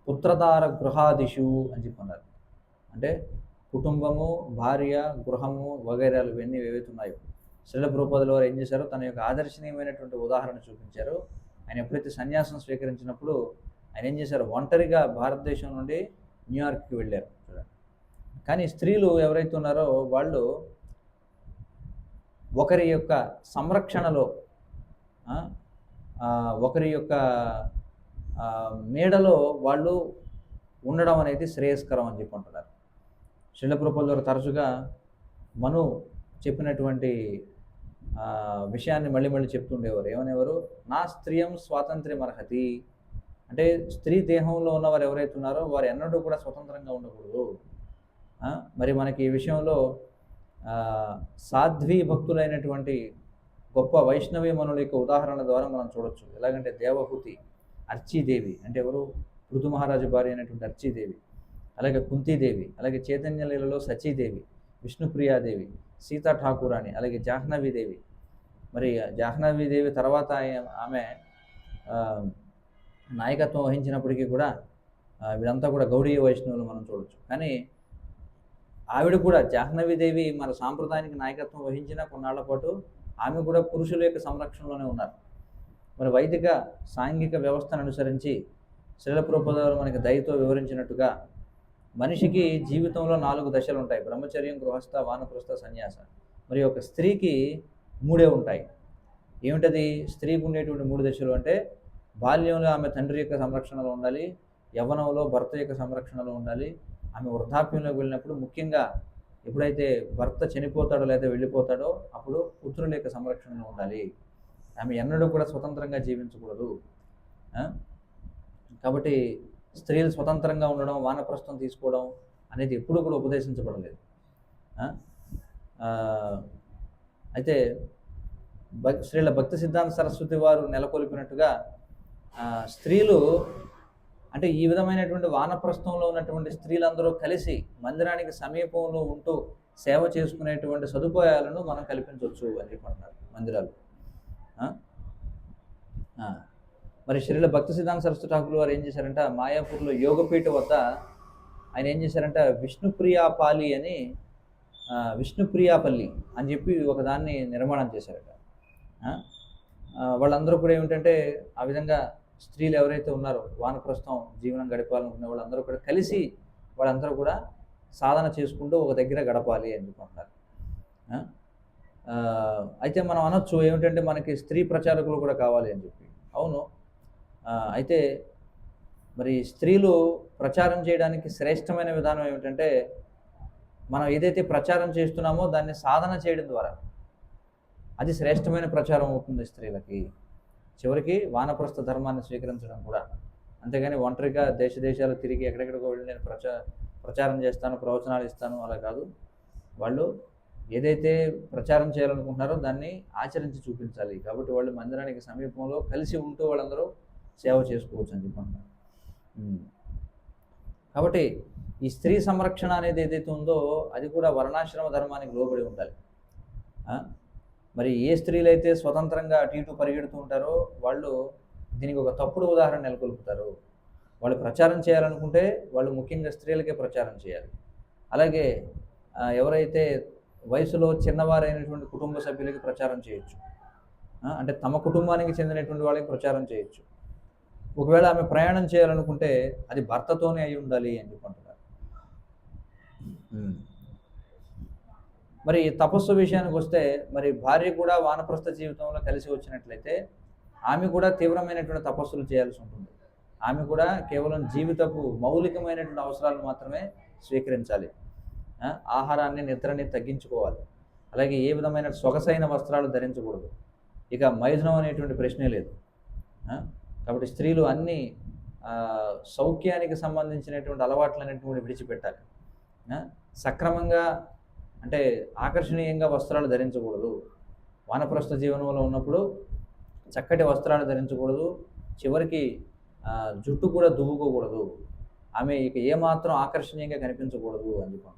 పుత్రధార గృహాదిషు అని చెప్పన్నారు. అంటే కుటుంబము, భార్య, గృహము వగైరాలు ఇవన్నీ ఏవైతే ఉన్నాయో శ్రీల ప్రభుపాదుల వారు ఏం చేశారో తన యొక్క ఆదర్శనీయమైనటువంటి ఉదాహరణ చూపించారు. ఆయన ఎప్పుడైతే సన్యాసం స్వీకరించినప్పుడు ఆయన ఏం చేశారు? ఒంటరిగా భారతదేశం నుండి న్యూయార్క్కి వెళ్ళారు. కానీ స్త్రీలు ఎవరైతే ఉన్నారో వాళ్ళు ఒకరి యొక్క సంరక్షణలో, ఒకరి యొక్క నీడలో వాళ్ళు ఉండడం అనేది శ్రేయస్కరం అని చెప్పుకుంటున్నారు. శ్రీల ప్రభుపాదుల వారు తరచుగా మను చెప్పినటువంటి విషయాన్ని మళ్ళీ మళ్ళీ చెప్తుండేవారు. ఏమనేవారు? నా స్త్రీయం స్వాతంత్ర్యం అర్హతి. అంటే స్త్రీ దేహంలో ఉన్నవారు ఎవరైతే ఉన్నారో వారు ఎన్నడూ కూడా స్వతంత్రంగా ఉండకూడదు. మరి మనకి ఈ విషయంలో సాధ్వీ భక్తులైనటువంటి గొప్ప వైష్ణవీ మనుల యొక్క ఉదాహరణ ద్వారా మనం చూడొచ్చు. ఎలాగంటే దేవహూతి, అర్చీదేవి అంటే ఎవరు? పృథు మహారాజు భార్య అయినటువంటి అర్చీదేవి, అలాగే కుంతీదేవి, అలాగే చైతన్య లీలలో సచీదేవి, విష్ణుప్రియాదేవి, సీతా ఠాకూరాణి, అలాగే జాహ్నవీదేవి. మరి జాహ్నవీదేవి తర్వాత ఆమె నాయకత్వం వహించినప్పటికీ కూడా వీళ్ళంతా కూడా గౌడీయ వైష్ణవులు మనం చూడొచ్చు. కానీ ఆవిడ కూడా జాహ్నవీదేవి మన సాంప్రదాయానికి నాయకత్వం వహించిన కొన్నాళ్ల పాటు ఆమె కూడా పురుషుల యొక్క సంరక్షణలోనే ఉన్నారు. మరి వైదిక సాంఘిక వ్యవస్థను అనుసరించి శ్రీల ప్రభుపాదుల వారు మనకి దయతో వివరించినట్టుగా మనిషికి జీవితంలో 4 దశలు ఉంటాయి: బ్రహ్మచర్యం, గృహస్థ, వానప్రస్థ, సన్యాస. మరి ఒక స్త్రీకి 3 ఉంటాయి. ఏమిటది? స్త్రీకి ఉండేటువంటి 3 దశలు అంటే బాల్యంలో ఆమె తండ్రి యొక్క సంరక్షణలో ఉండాలి, యవ్వనంలో భర్త యొక్క సంరక్షణలో ఉండాలి, ఆమె వృద్ధాప్యంలోకి వెళ్ళినప్పుడు, ముఖ్యంగా ఎప్పుడైతే భర్త చనిపోతాడో లేదా వెళ్ళిపోతాడో అప్పుడు పుత్రుల యొక్క సంరక్షణలో ఉండాలి. ఆమె ఎన్నడూ కూడా స్వతంత్రంగా జీవించకూడదు. కాబట్టి స్త్రీలు స్వతంత్రంగా ఉండడం, వానప్రస్థం తీసుకోవడం అనేది ఎప్పుడూ కూడా ఉపదేశించబడలేదు. అయితే శ్రీల భక్తి సిద్ధాంత సరస్వతి వారు నెలకొల్పినట్టుగా స్త్రీలు అంటే ఈ విధమైనటువంటి వానప్రస్థంలో ఉన్నటువంటి స్త్రీలందరూ కలిసి మందిరానికి సమీపంలో ఉంటూ సేవ చేసుకునేటువంటి సదుపాయాలను మనం కల్పించవచ్చు అని చెప్పంటున్నారు మందిరాలు. ఆ? ఆ. మరి శ్రీల భక్తి సిద్ధాంత సరస్వతి ఠాకూర్ వారు ఏం చేశారంటే మాయాపూర్లో యోగపీఠ వద్ద ఆయన ఏం చేశారంటే విష్ణుప్రియాపాలి అని విష్ణుప్రియాపల్లి అని చెప్పి ఒకదాన్ని నిర్మాణం చేశారట. వాళ్ళందరూ కూడా ఏమిటంటే ఆ విధంగా స్త్రీలు ఎవరైతే ఉన్నారో వానప్రస్థం జీవనం గడపాలనుకునే వాళ్ళందరూ కూడా కలిసి వాళ్ళందరూ కూడా సాధన చేసుకుంటూ ఒక దగ్గర గడపాలి అని చెప్పుకుంటారు. అయితే మనం అనొచ్చు ఏమిటంటే మనకి స్త్రీ ప్రచారకులు కూడా కావాలి అని చెప్పి. అవును. అయితే మరి స్త్రీలు ప్రచారం చేయడానికి శ్రేష్టమైన విధానం ఏమిటంటే మనం ఏదైతే ప్రచారం చేస్తున్నామో దాన్ని సాధన చేయడం ద్వారా అది శ్రేష్టమైన ప్రచారం అవుతుంది స్త్రీలకి. చివరికి వానప్రస్థ ధర్మాన్ని స్వీకరించడం కూడా. అంతేగాని ఒంటరిగా దేశాలు తిరిగి ఎక్కడెక్కడికో వెళ్ళి నేను ప్రచారం చేస్తాను, ప్రవచనాలు ఇస్తాను అలా కాదు. వాళ్ళు ఏదైతే ప్రచారం చేయాలనుకుంటున్నారో దాన్ని ఆచరించి చూపించాలి. కాబట్టి వాళ్ళు మందిరానికి సమీపంలో కలిసి ఉంటూ వాళ్ళందరూ సేవ చేసుకోవచ్చు అని చెప్పంటారు. కాబట్టి ఈ స్త్రీ సంరక్షణ అనేది ఏదైతే ఉందో అది కూడా వర్ణాశ్రమ ధర్మానికి లోబడి ఉండాలి. మరి ఏ స్త్రీలు అయితే స్వతంత్రంగా అటు ఇటు పరిగెడుతూ ఉంటారో వాళ్ళు దీనికి ఒక తప్పుడు ఉదాహరణ నెలకొల్పుతారు. వాళ్ళు ప్రచారం చేయాలనుకుంటే వాళ్ళు ముఖ్యంగా స్త్రీలకే ప్రచారం చేయాలి. అలాగే ఎవరైతే వయసులో చిన్నవారైనటువంటి కుటుంబ సభ్యులకి ప్రచారం చేయొచ్చు, అంటే తమ కుటుంబానికి చెందినటువంటి వాళ్ళకి ప్రచారం చేయొచ్చు. ఒకవేళ ఆమె ప్రయాణం చేయాలనుకుంటే అది భర్తతోనే అయి ఉండాలి అని చెప్పుకుంటున్నారు. మరి తపస్సు విషయానికి వస్తే మరి భార్య కూడా వానప్రస్థ జీవితంలో కలిసి వచ్చినట్లయితే ఆమె కూడా తీవ్రమైనటువంటి తపస్సులు చేయాల్సి ఉంటుంది. ఆమె కూడా కేవలం జీవితపు మౌలికమైనటువంటి అవసరాలు మాత్రమే స్వీకరించాలి. ఆహారాన్ని నిద్రని తగ్గించుకోవాలి. అలాగే ఏ విధమైన సొగసైన వస్త్రాలు ధరించకూడదు. ఇక మైథునం అనేటువంటి ప్రశ్నే లేదు. కాబట్టి స్త్రీలు అన్ని సౌఖ్యానికి సంబంధించినటువంటి అలవాట్లన్నింటినీ విడిచిపెట్టాలి. సక్రమంగా అంటే ఆకర్షణీయంగా వస్త్రాలు ధరించకూడదు. వానప్రస్థ జీవనంలో ఉన్నప్పుడు చక్కటి వస్త్రాలు ధరించకూడదు. చివరికి జుట్టు కూడా దువ్వుకోకూడదు. ఆమె ఇక ఏమాత్రం ఆకర్షణీయంగా కనిపించకూడదు అని చెప్పారు.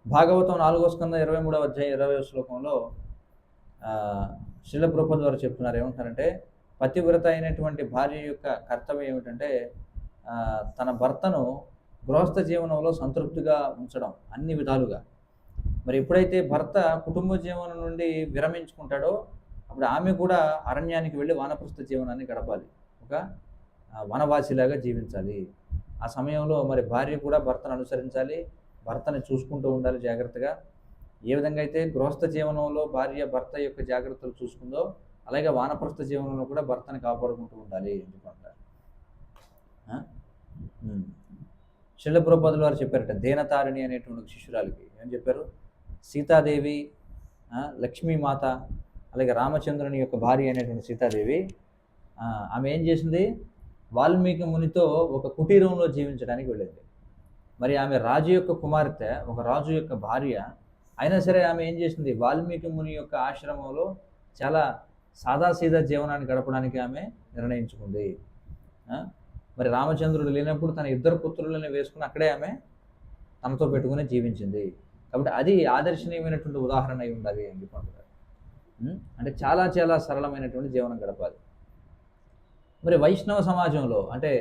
భాగవతం 4వ స్కంధం 23వ అధ్యాయం 20వ శ్లోకంలో శ్రీల ప్రభుపాదుల వారు చెప్తున్నారు. ఏమంటారంటే పతివ్రత అయినటువంటి భార్య యొక్క కర్తవ్యం ఏమిటంటే తన భర్తను గృహస్థ జీవనంలో సంతృప్తిగా ఉంచడం అన్ని విధాలుగా. మరి ఎప్పుడైతే భర్త కుటుంబ జీవనం నుండి విరమించుకుంటాడో అప్పుడు ఆమె కూడా అరణ్యానికి వెళ్ళి వానప్రస్థ జీవనాన్ని గడపాలి. ఒక వనవాసిలాగా జీవించాలి. ఆ సమయంలో మరి భార్య కూడా భర్తను అనుసరించాలి, భర్తని చూసుకుంటూ ఉండాలి జాగ్రత్తగా. ఏ విధంగా అయితే గృహస్థ జీవనంలో భార్య భర్త యొక్క జాగ్రత్తలు చూసుకుందో అలాగే వానప్రస్థ జీవనంలో కూడా భర్తని కాపాడుకుంటూ ఉండాలి ఎందుకంటారు. శ్రీల ప్రభుపాదుల వారు చెప్పారట దేనతారిణి అనేటువంటి శిష్యురాలికి ఏం చెప్పారు? సీతాదేవి, లక్ష్మీమాత, అలాగే రామచంద్రుని యొక్క భార్య అనేటువంటి సీతాదేవి ఆమె ఏం చేసింది? వాల్మీకి మునితో ఒక కుటీరంలో జీవించడానికి వెళ్ళింది. మరి ఆమె రాజు యొక్క కుమార్తె, ఒక రాజు యొక్క భార్య అయినా సరే ఆమె ఏం చేసింది? వాల్మీకి ముని యొక్క ఆశ్రమంలో చాలా సాదాసీదా జీవనాన్ని గడపడానికి ఆమె నిర్ణయించుకుంది. మరి రామచంద్రుడు లేనప్పుడు తన 2 పుత్రులని వేసుకుని అక్కడే ఆమె తనతో పెట్టుకుని జీవించింది. కాబట్టి అది ఆదర్శనీయమైనటువంటి ఉదాహరణ అయి ఉండాలి అని చెప్పంటారు. అంటే చాలా చాలా సరళమైనటువంటి జీవనం గడపాలి. మరి వైష్ణవ సమాజంలో అంటే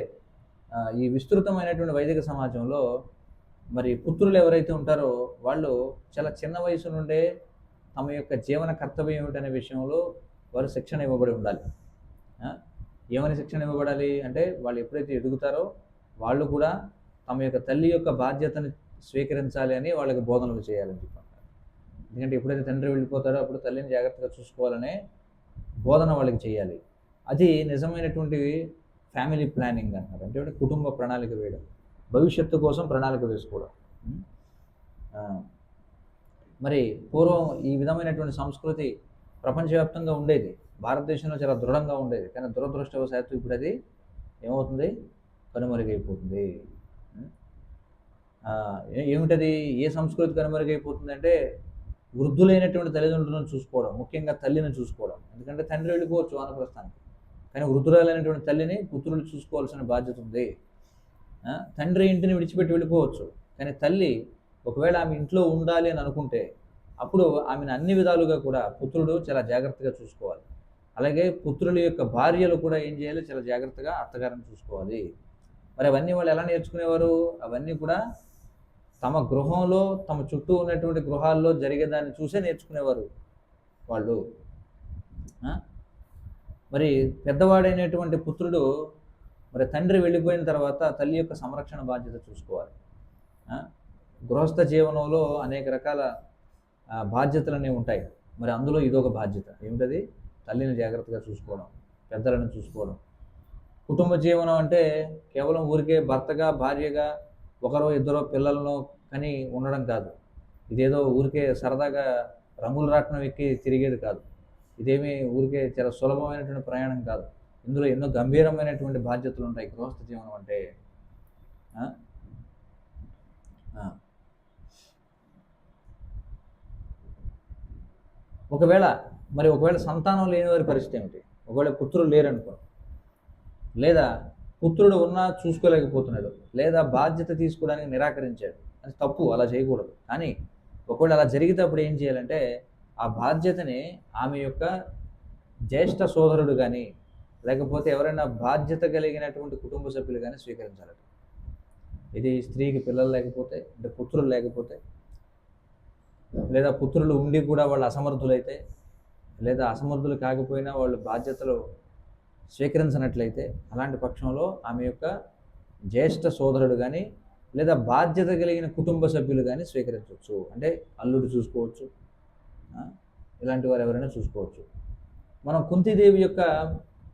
ఈ విస్తృతమైనటువంటి వైదిక సమాజంలో మరి పుత్రులు ఎవరైతే ఉంటారో వాళ్ళు చాలా చిన్న వయసు నుండే తమ యొక్క జీవన కర్తవ్యం ఏమిటనే విషయంలో వారు శిక్షణ ఇవ్వబడి ఉండాలి. ఏమని శిక్షణ ఇవ్వబడాలి అంటే వాళ్ళు ఎప్పుడైతే ఎదుగుతారో వాళ్ళు కూడా తమ యొక్క తల్లి యొక్క బాధ్యతను స్వీకరించాలి అని వాళ్ళకి బోధనలు చేయాలని చెప్పారు. ఎందుకంటే ఎప్పుడైతే తండ్రి వెళ్ళిపోతాడో అప్పుడు తల్లిని జాగ్రత్తగా చూసుకోవాలనే బోధన వాళ్ళకి చేయాలి. అది నిజమైనటువంటి ఫ్యామిలీ ప్లానింగ్ అంటారు. అంటే కుటుంబ ప్రణాళిక వేయడం, భవిష్యత్తు కోసం ప్రణాళిక వేసుకోవడం. మరి పూర్వం ఈ విధమైనటువంటి సంస్కృతి ప్రపంచవ్యాప్తంగా ఉండేది, భారతదేశంలో చాలా దృఢంగా ఉండేది. కానీ దురదృష్టవశాత్తు ఇప్పుడు అది ఏమవుతుంది? కనుమరుగైపోతుంది. ఏమిటది? ఏ సంస్కృతి కనుమరుగైపోతుంది అంటే వృద్ధులైనటువంటి తల్లిదండ్రులను చూసుకోవడం, ముఖ్యంగా తల్లిని చూసుకోవడం. ఎందుకంటే తండ్రి వెళ్ళిపోవచ్చు వానప్రస్థానికి, కానీ వృద్ధురాలైనటువంటి తల్లిని పుత్రులు చూసుకోవాల్సిన బాధ్యత ఉంది. తండ్రి ఇంటిని విడిచిపెట్టి వెళ్ళిపోవచ్చు, కానీ తల్లి ఒకవేళ ఆమె ఇంట్లో ఉండాలి అని అనుకుంటే అప్పుడు ఆమెను అన్ని విధాలుగా కూడా పుత్రుడు చాలా జాగ్రత్తగా చూసుకోవాలి. అలాగే పుత్రుల యొక్క భార్యలు కూడా ఏం చేయాలి, చాలా జాగ్రత్తగా అత్తగారిని చూసుకోవాలి. మరి అవన్నీ వాళ్ళు ఎలా నేర్చుకునేవారు? అవన్నీ కూడా తమ గృహంలో, తమ చుట్టూ ఉన్నటువంటి గృహాల్లో జరిగేదాన్ని చూసే నేర్చుకునేవారు వాళ్ళు. మరి పెద్దవాడైనటువంటి పుత్రుడు మరి తండ్రి వెళ్ళిపోయిన తర్వాత తల్లి యొక్క సంరక్షణ బాధ్యత చూసుకోవాలి. గృహస్థ జీవనంలో అనేక రకాల బాధ్యతలనేవి ఉంటాయి. మరి అందులో ఇదొక బాధ్యత. ఏమిటది? తల్లిని జాగ్రత్తగా చూసుకోవడం, పెద్దలను చూసుకోవడం. కుటుంబ జీవనం అంటే కేవలం ఊరికే భర్తగా, భార్యగా, ఒకరో ఇద్దరో పిల్లలను కని ఉండడం కాదు. ఇదేదో ఊరికే సరదాగా రంగులు రాట్నం ఎక్కి తిరిగేది కాదు. ఇదేమీ ఊరికే చాలా సులభమైనటువంటి ప్రయాణం కాదు. ఇందులో ఎన్నో గంభీరమైనటువంటి బాధ్యతలు ఉంటాయి గృహస్థ జీవనం అంటే. ఒకవేళ సంతానం లేని వారి పరిస్థితి ఏమిటి? ఒకవేళ పుత్రులు లేరనుకో, లేదా పుత్రుడు ఉన్నా చూసుకోలేకపోతున్నాడు, లేదా బాధ్యత తీసుకోవడానికి నిరాకరించాడు, అది తప్పు, అలా చేయకూడదు. కానీ ఒకవేళ అలా జరిగితే అప్పుడు ఏం చేయాలంటే ఆ బాధ్యతని ఆమె యొక్క జ్యేష్ఠ సోదరుడు కానీ, లేకపోతే ఎవరైనా బాధ్యత కలిగినటువంటి కుటుంబ సభ్యులు కానీ స్వీకరించాలట. ఇది స్త్రీకి పిల్లలు లేకపోతే, అంటే పుత్రులు లేకపోతే, లేదా పుత్రులు ఉండి కూడా వాళ్ళు అసమర్థులైతే, లేదా అసమర్థులు కాకపోయినా వాళ్ళు బాధ్యతలు స్వీకరించినట్లయితే, అలాంటి పక్షంలో ఆమె యొక్క జ్యేష్ఠ సోదరుడు కానీ, లేదా బాధ్యత కలిగిన కుటుంబ సభ్యులు కానీ స్వీకరించవచ్చు. అంటే అల్లుడు చూసుకోవచ్చు, ఇలాంటి వారు ఎవరైనా చూసుకోవచ్చు. మనం కుంతీదేవి యొక్క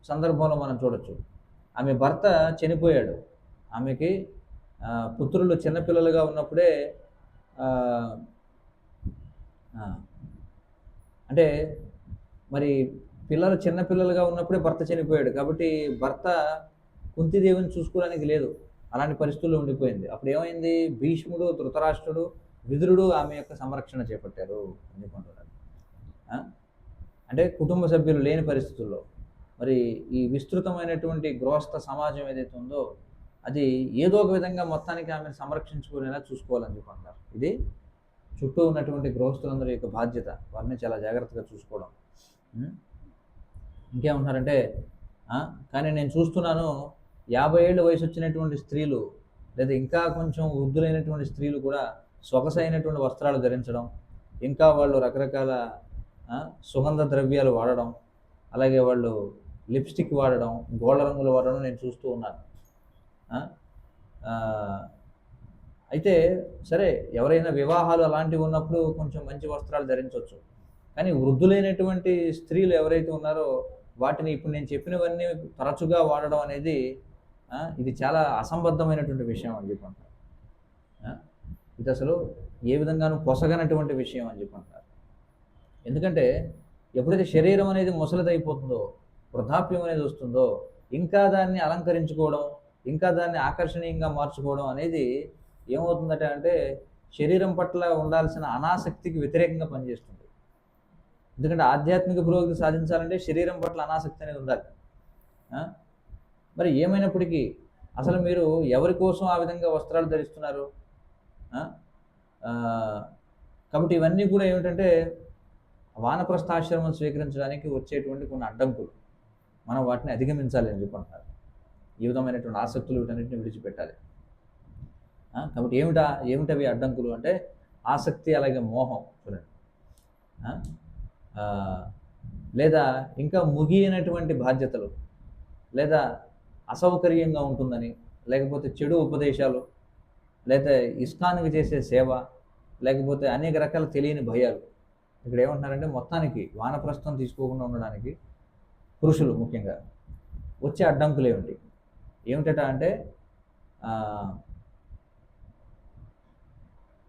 సందర్భంలో మనం చూడొచ్చు. ఆమె భర్త చనిపోయాడు. ఆమెకి పుత్రులు చిన్నపిల్లలుగా ఉన్నప్పుడే అంటే మరి పిల్లలు చిన్నపిల్లలుగా ఉన్నప్పుడే భర్త చనిపోయాడు. కాబట్టి భర్త కుంతీదేవిని చూసుకోవడానికి లేదు, అలాంటి పరిస్థితుల్లో ఉండిపోయింది. అప్పుడు ఏమైంది? భీష్ముడు, ధృతరాష్ట్రుడు, విదురుడు ఆమె యొక్క సంరక్షణ చేపట్టారు అనుకుంటున్నారు. అంటే కుటుంబ సభ్యులు లేని పరిస్థితుల్లో మరి ఈ విస్తృతమైనటువంటి గృహస్థ సమాజం ఏదైతే ఉందో అది ఏదో ఒక విధంగా మొత్తానికి ఆమెను సంరక్షించుకునేలా చూసుకోవాలని చెప్పంటారు. ఇది చుట్టూ ఉన్నటువంటి గృహస్థులందరి యొక్క బాధ్యత, వారిని చాలా జాగ్రత్తగా చూసుకోవడం. ఇంకేమంటున్నారంటే కానీ నేను చూస్తున్నాను 50 ఏళ్ళ వయసు వచ్చినటువంటి స్త్రీలు, లేదా ఇంకా కొంచెం వృద్ధులైనటువంటి స్త్రీలు కూడా సొగసైనటువంటి వస్త్రాలు ధరించడం, ఇంకా వాళ్ళు రకరకాల సుగంధ ద్రవ్యాలు వాడడం, అలాగే వాళ్ళు లిప్స్టిక్ వాడడం, గోళ్ళ రంగులు వాడడం నేను చూస్తూ ఉన్నాను. అయితే సరే, ఎవరైనా వివాహాలు అలాంటివి ఉన్నప్పుడు కొంచెం మంచి వస్త్రాలు ధరించవచ్చు. కానీ వృద్ధులైనటువంటి స్త్రీలు ఎవరైతే ఉన్నారో వాటిని ఇప్పుడు నేను చెప్పినవన్నీ తరచుగా వాడడం అనేది ఇది చాలా అసంబద్ధమైనటువంటి విషయం అని చెప్పంటారు. ఇది అసలు ఏ విధంగానూ పొసగనటువంటి విషయం అని చెప్పంటారు. ఎందుకంటే ఎప్పుడైతే శరీరం అనేది ముసలిదైపోతుందో, వృద్ధాప్యం అనేది వస్తుందో, ఇంకా దాన్ని అలంకరించుకోవడం, ఇంకా దాన్ని ఆకర్షణీయంగా మార్చుకోవడం అనేది ఏమవుతుందట అంటే శరీరం పట్ల ఉండాల్సిన అనాసక్తికి వ్యతిరేకంగా పనిచేస్తుంది. ఎందుకంటే ఆధ్యాత్మిక పురోగతి సాధించాలంటే శరీరం పట్ల అనాసక్తి అనేది ఉండాలి. మరి ఏమైనప్పటికీ అసలు మీరు ఎవరి కోసం ఆ విధంగా వస్త్రాలు ధరిస్తున్నారు? కాబట్టి ఇవన్నీ కూడా ఏమిటంటే వానప్రస్థాశ్రమం స్వీకరించడానికి వచ్చేటువంటి కొన్ని అడ్డంకులు, మనం వాటిని అధిగమించాలి అని చెప్పంటున్నారు. ఈ విధమైనటువంటి ఆసక్తులు వీటన్నిటిని విడిచిపెట్టాలి. కాబట్టి ఏమిటవి అడ్డంకులు అంటే ఆసక్తి, అలాగే మోహం. చూడండి, లేదా ఇంకా ముగియనటువంటి బాధ్యతలు, లేదా అసౌకర్యంగా ఉంటుందని, లేకపోతే చెడు ఉపదేశాలు, లేదా ఇష్టానికి చేసే సేవ, లేకపోతే అనేక రకాల తెలియని భయాలు. ఇక్కడ ఏమంటున్నారంటే మొత్తానికి వానప్రస్థం తీసుకోకుండా ఉండడానికి పురుషులు ముఖ్యంగా వచ్చే అడ్డంకులు ఏమిటట అంటే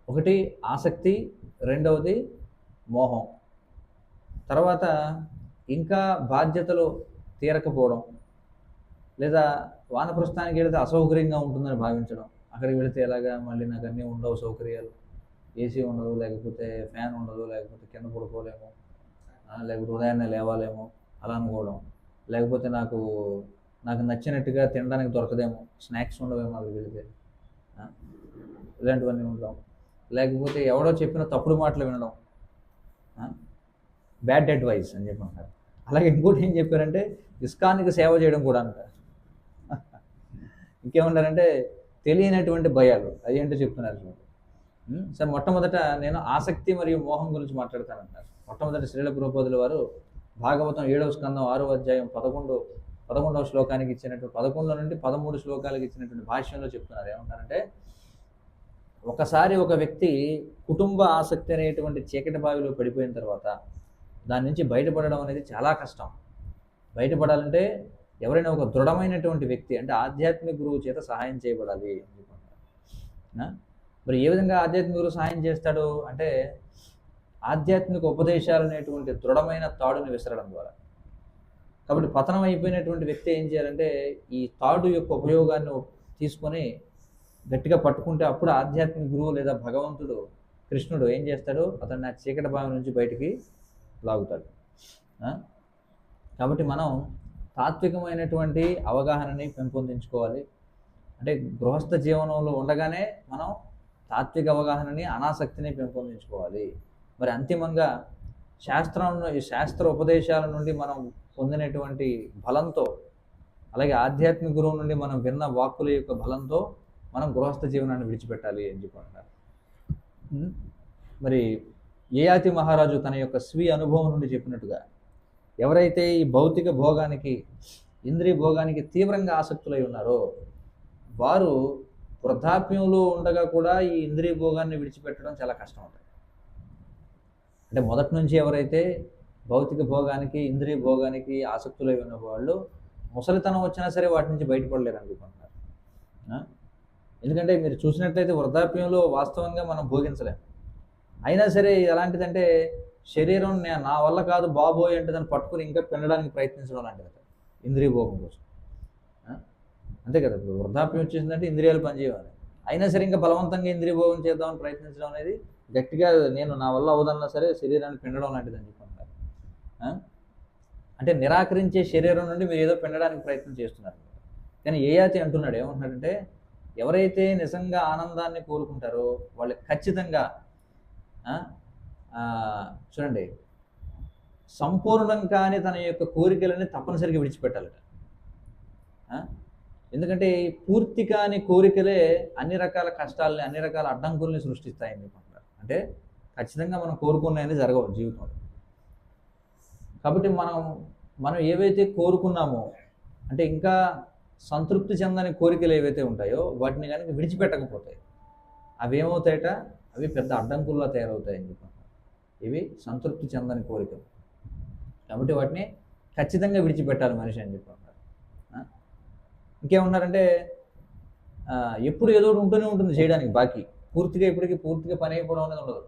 ఒకటి ఆసక్తి, రెండవది మోహం, తర్వాత ఇంకా బాధ్యతలు తీరకపోవడం, లేదా వానప్రస్థానికి వెళితే అసౌకర్యంగా ఉంటుందని భావించడం. అక్కడికి వెళితే ఎలాగా మళ్ళీ నాకు అన్నీ ఉండవు సౌకర్యాలు, ఏసీ ఉండదు, లేకపోతే ఫ్యాన్ ఉండదు, లేకపోతే కింద పడుకోలేము, లేకపోతే ఉదయాన్నే లేవాలేమో అలా అనుకోవడం, లేకపోతే నాకు నచ్చినట్టుగా తినడానికి దొరకదేమో, స్నాక్స్ ఉండవేమో అక్కడికి వెళితే, ఇలాంటివన్నీ ఉండడం. లేకపోతే ఎవడో చెప్పిన తప్పుడు మాటలు వినడం, బ్యాడ్ అడ్వైస్ అని చెప్పి అంటారు. అలాగే ఇంకోటి ఏం చెప్పారంటే ఇస్కాన్కి సేవ చేయడం కూడా అంటారు. ఇంకేమన్నారంటే తెలియనటువంటి భయాలు, అవి ఏంటో చెప్తున్నారు. సార్ మొట్టమొదట నేను ఆసక్తి మరియు మోహం గురించి మాట్లాడతానంటారు. మొట్టమొదటి శ్రీల ప్రభుపాదుల వారు భాగవతం 7వ స్కందం 6వ అధ్యాయం 11వ శ్లోకానికి ఇచ్చినటువంటి 11 నుండి 13 శ్లోకాలకు ఇచ్చినటువంటి భాష్యంలో చెప్తున్నారు. ఏమంటారంటే ఒకసారి ఒక వ్యక్తి కుటుంబ ఆసక్తి అనేటువంటి చీకటి బావిలో పడిపోయిన తర్వాత దాని నుంచి బయటపడడం అనేది చాలా కష్టం. బయటపడాలంటే ఎవరైనా ఒక దృఢమైనటువంటి వ్యక్తి అంటే ఆధ్యాత్మిక గురువు చేత సహాయం చేయబడాలి అని చెప్పంటారు. మరి ఏ విధంగా ఆధ్యాత్మిక గురువు సహాయం చేస్తాడు అంటే ఆధ్యాత్మిక ఉపదేశాలు అనేటువంటి దృఢమైన తాడుని విసరడం ద్వారా. కాబట్టి పతనం అయిపోయినటువంటి వ్యక్తి ఏం చేయాలంటే ఈ తాడు యొక్క ఉపయోగాన్ని తీసుకొని గట్టిగా పట్టుకుంటే అప్పుడు ఆధ్యాత్మిక గురువు లేదా భగవంతుడు కృష్ణుడు ఏం చేస్తాడు, అతన్ని ఆ చీకటి భాగం నుంచి బయటికి లాగుతాడు. కాబట్టి మనం తాత్వికమైనటువంటి అవగాహనని పెంపొందించుకోవాలి. అంటే గృహస్థ జీవనంలో ఉండగానే మనం తాత్విక అవగాహనని అనాసక్తిని పెంపొందించుకోవాలి. మరి అంతిమంగా శాస్త్ర ఉపదేశాల నుండి మనం పొందినటువంటి బలంతో, అలాగే ఆధ్యాత్మిక గురువు నుండి మనం విన్న వాక్కుల యొక్క బలంతో మనం గృహస్థ జీవనాన్ని విడిచిపెట్టాలి అని చెప్పంటారు. మరి యయాతి మహారాజు తన యొక్క స్వీయ అనుభవం నుండి చెప్పినట్టుగా ఎవరైతే ఈ భౌతిక భోగానికి, ఇంద్రియ భోగానికి తీవ్రంగా ఆసక్తులై ఉన్నారో వారు వృద్ధాప్యంలో ఉండగా కూడా ఈ ఇంద్రియ భోగాన్ని విడిచిపెట్టడం చాలా కష్టం అవుతుంది. అంటే మొదటి నుంచి ఎవరైతే భౌతిక భోగానికి, ఇంద్రియ భోగానికి ఆసక్తులై ఉన్న వాళ్ళు ముసలితనం వచ్చినా సరే వాటి నుంచి బయటపడలేరు అనుకుంటున్నారు. ఎందుకంటే మీరు చూసినట్లయితే వృద్ధాప్యంలో వాస్తవంగా మనం భోగించలేము. అయినా సరే ఎలాంటిదంటే శరీరం నా వల్ల కాదు బాబోయ్ అంటే దాన్ని పట్టుకుని ఇంకా పిండడానికి ప్రయత్నించడం లాంటిది ఇంద్రియ భోగం కోసం. అంతే కదా, ఇప్పుడు వృద్ధాప్యం వచ్చేసిందంటే ఇంద్రియాలు పనిచేయాలి. అయినా సరే ఇంకా బలవంతంగా ఇంద్రియ భోగం చేద్దామని ప్రయత్నించడం అనేది గట్టిగా నేను నా వల్ల అవదన్నా సరే శరీరాన్ని పిండడం లాంటిది అని చెప్పుకుంటారు. అంటే నిరాకరించే శరీరం నుండి మీరు ఏదో పిండడానికి ప్రయత్నం చేస్తున్నారు. కానీ యయాతి అంటున్నాడు, ఏమంటున్నాడంటే ఎవరైతే నిజంగా ఆనందాన్ని కోరుకుంటారో వాళ్ళు ఖచ్చితంగా చూడండి సంపూర్ణం కాని తన యొక్క కోరికలని తప్పనిసరిగా విడిచిపెట్టాలట. ఎందుకంటే పూర్తి కాని కోరికలే అన్ని రకాల కష్టాలని, అన్ని రకాల అడ్డంకుల్ని సృష్టిస్తాయని చెప్పంటారు. అంటే ఖచ్చితంగా మనం కోరుకున్నాయని జరగవు జీవితంలో. కాబట్టి మనం ఏవైతే కోరుకున్నామో అంటే ఇంకా సంతృప్తి చెందని కోరికలు ఏవైతే ఉంటాయో వాటిని కనుక విడిచిపెట్టకపోతాయి అవి ఏమవుతాయట, అవి పెద్ద అడ్డంకుల్లో తయారవుతాయని చెప్పంటారు. ఇవి సంతృప్తి చెందని కోరికలు. కాబట్టి వాటిని ఖచ్చితంగా విడిచిపెట్టాలి మనిషి అని చెప్పంటారు. ఇంకేమన్నారంటే ఎప్పుడు ఏదో ఒకటి ఉంటూనే ఉంటుంది చేయడానికి, బాకీ పూర్తిగా పని అయిపోవడం అనేది ఉండదు.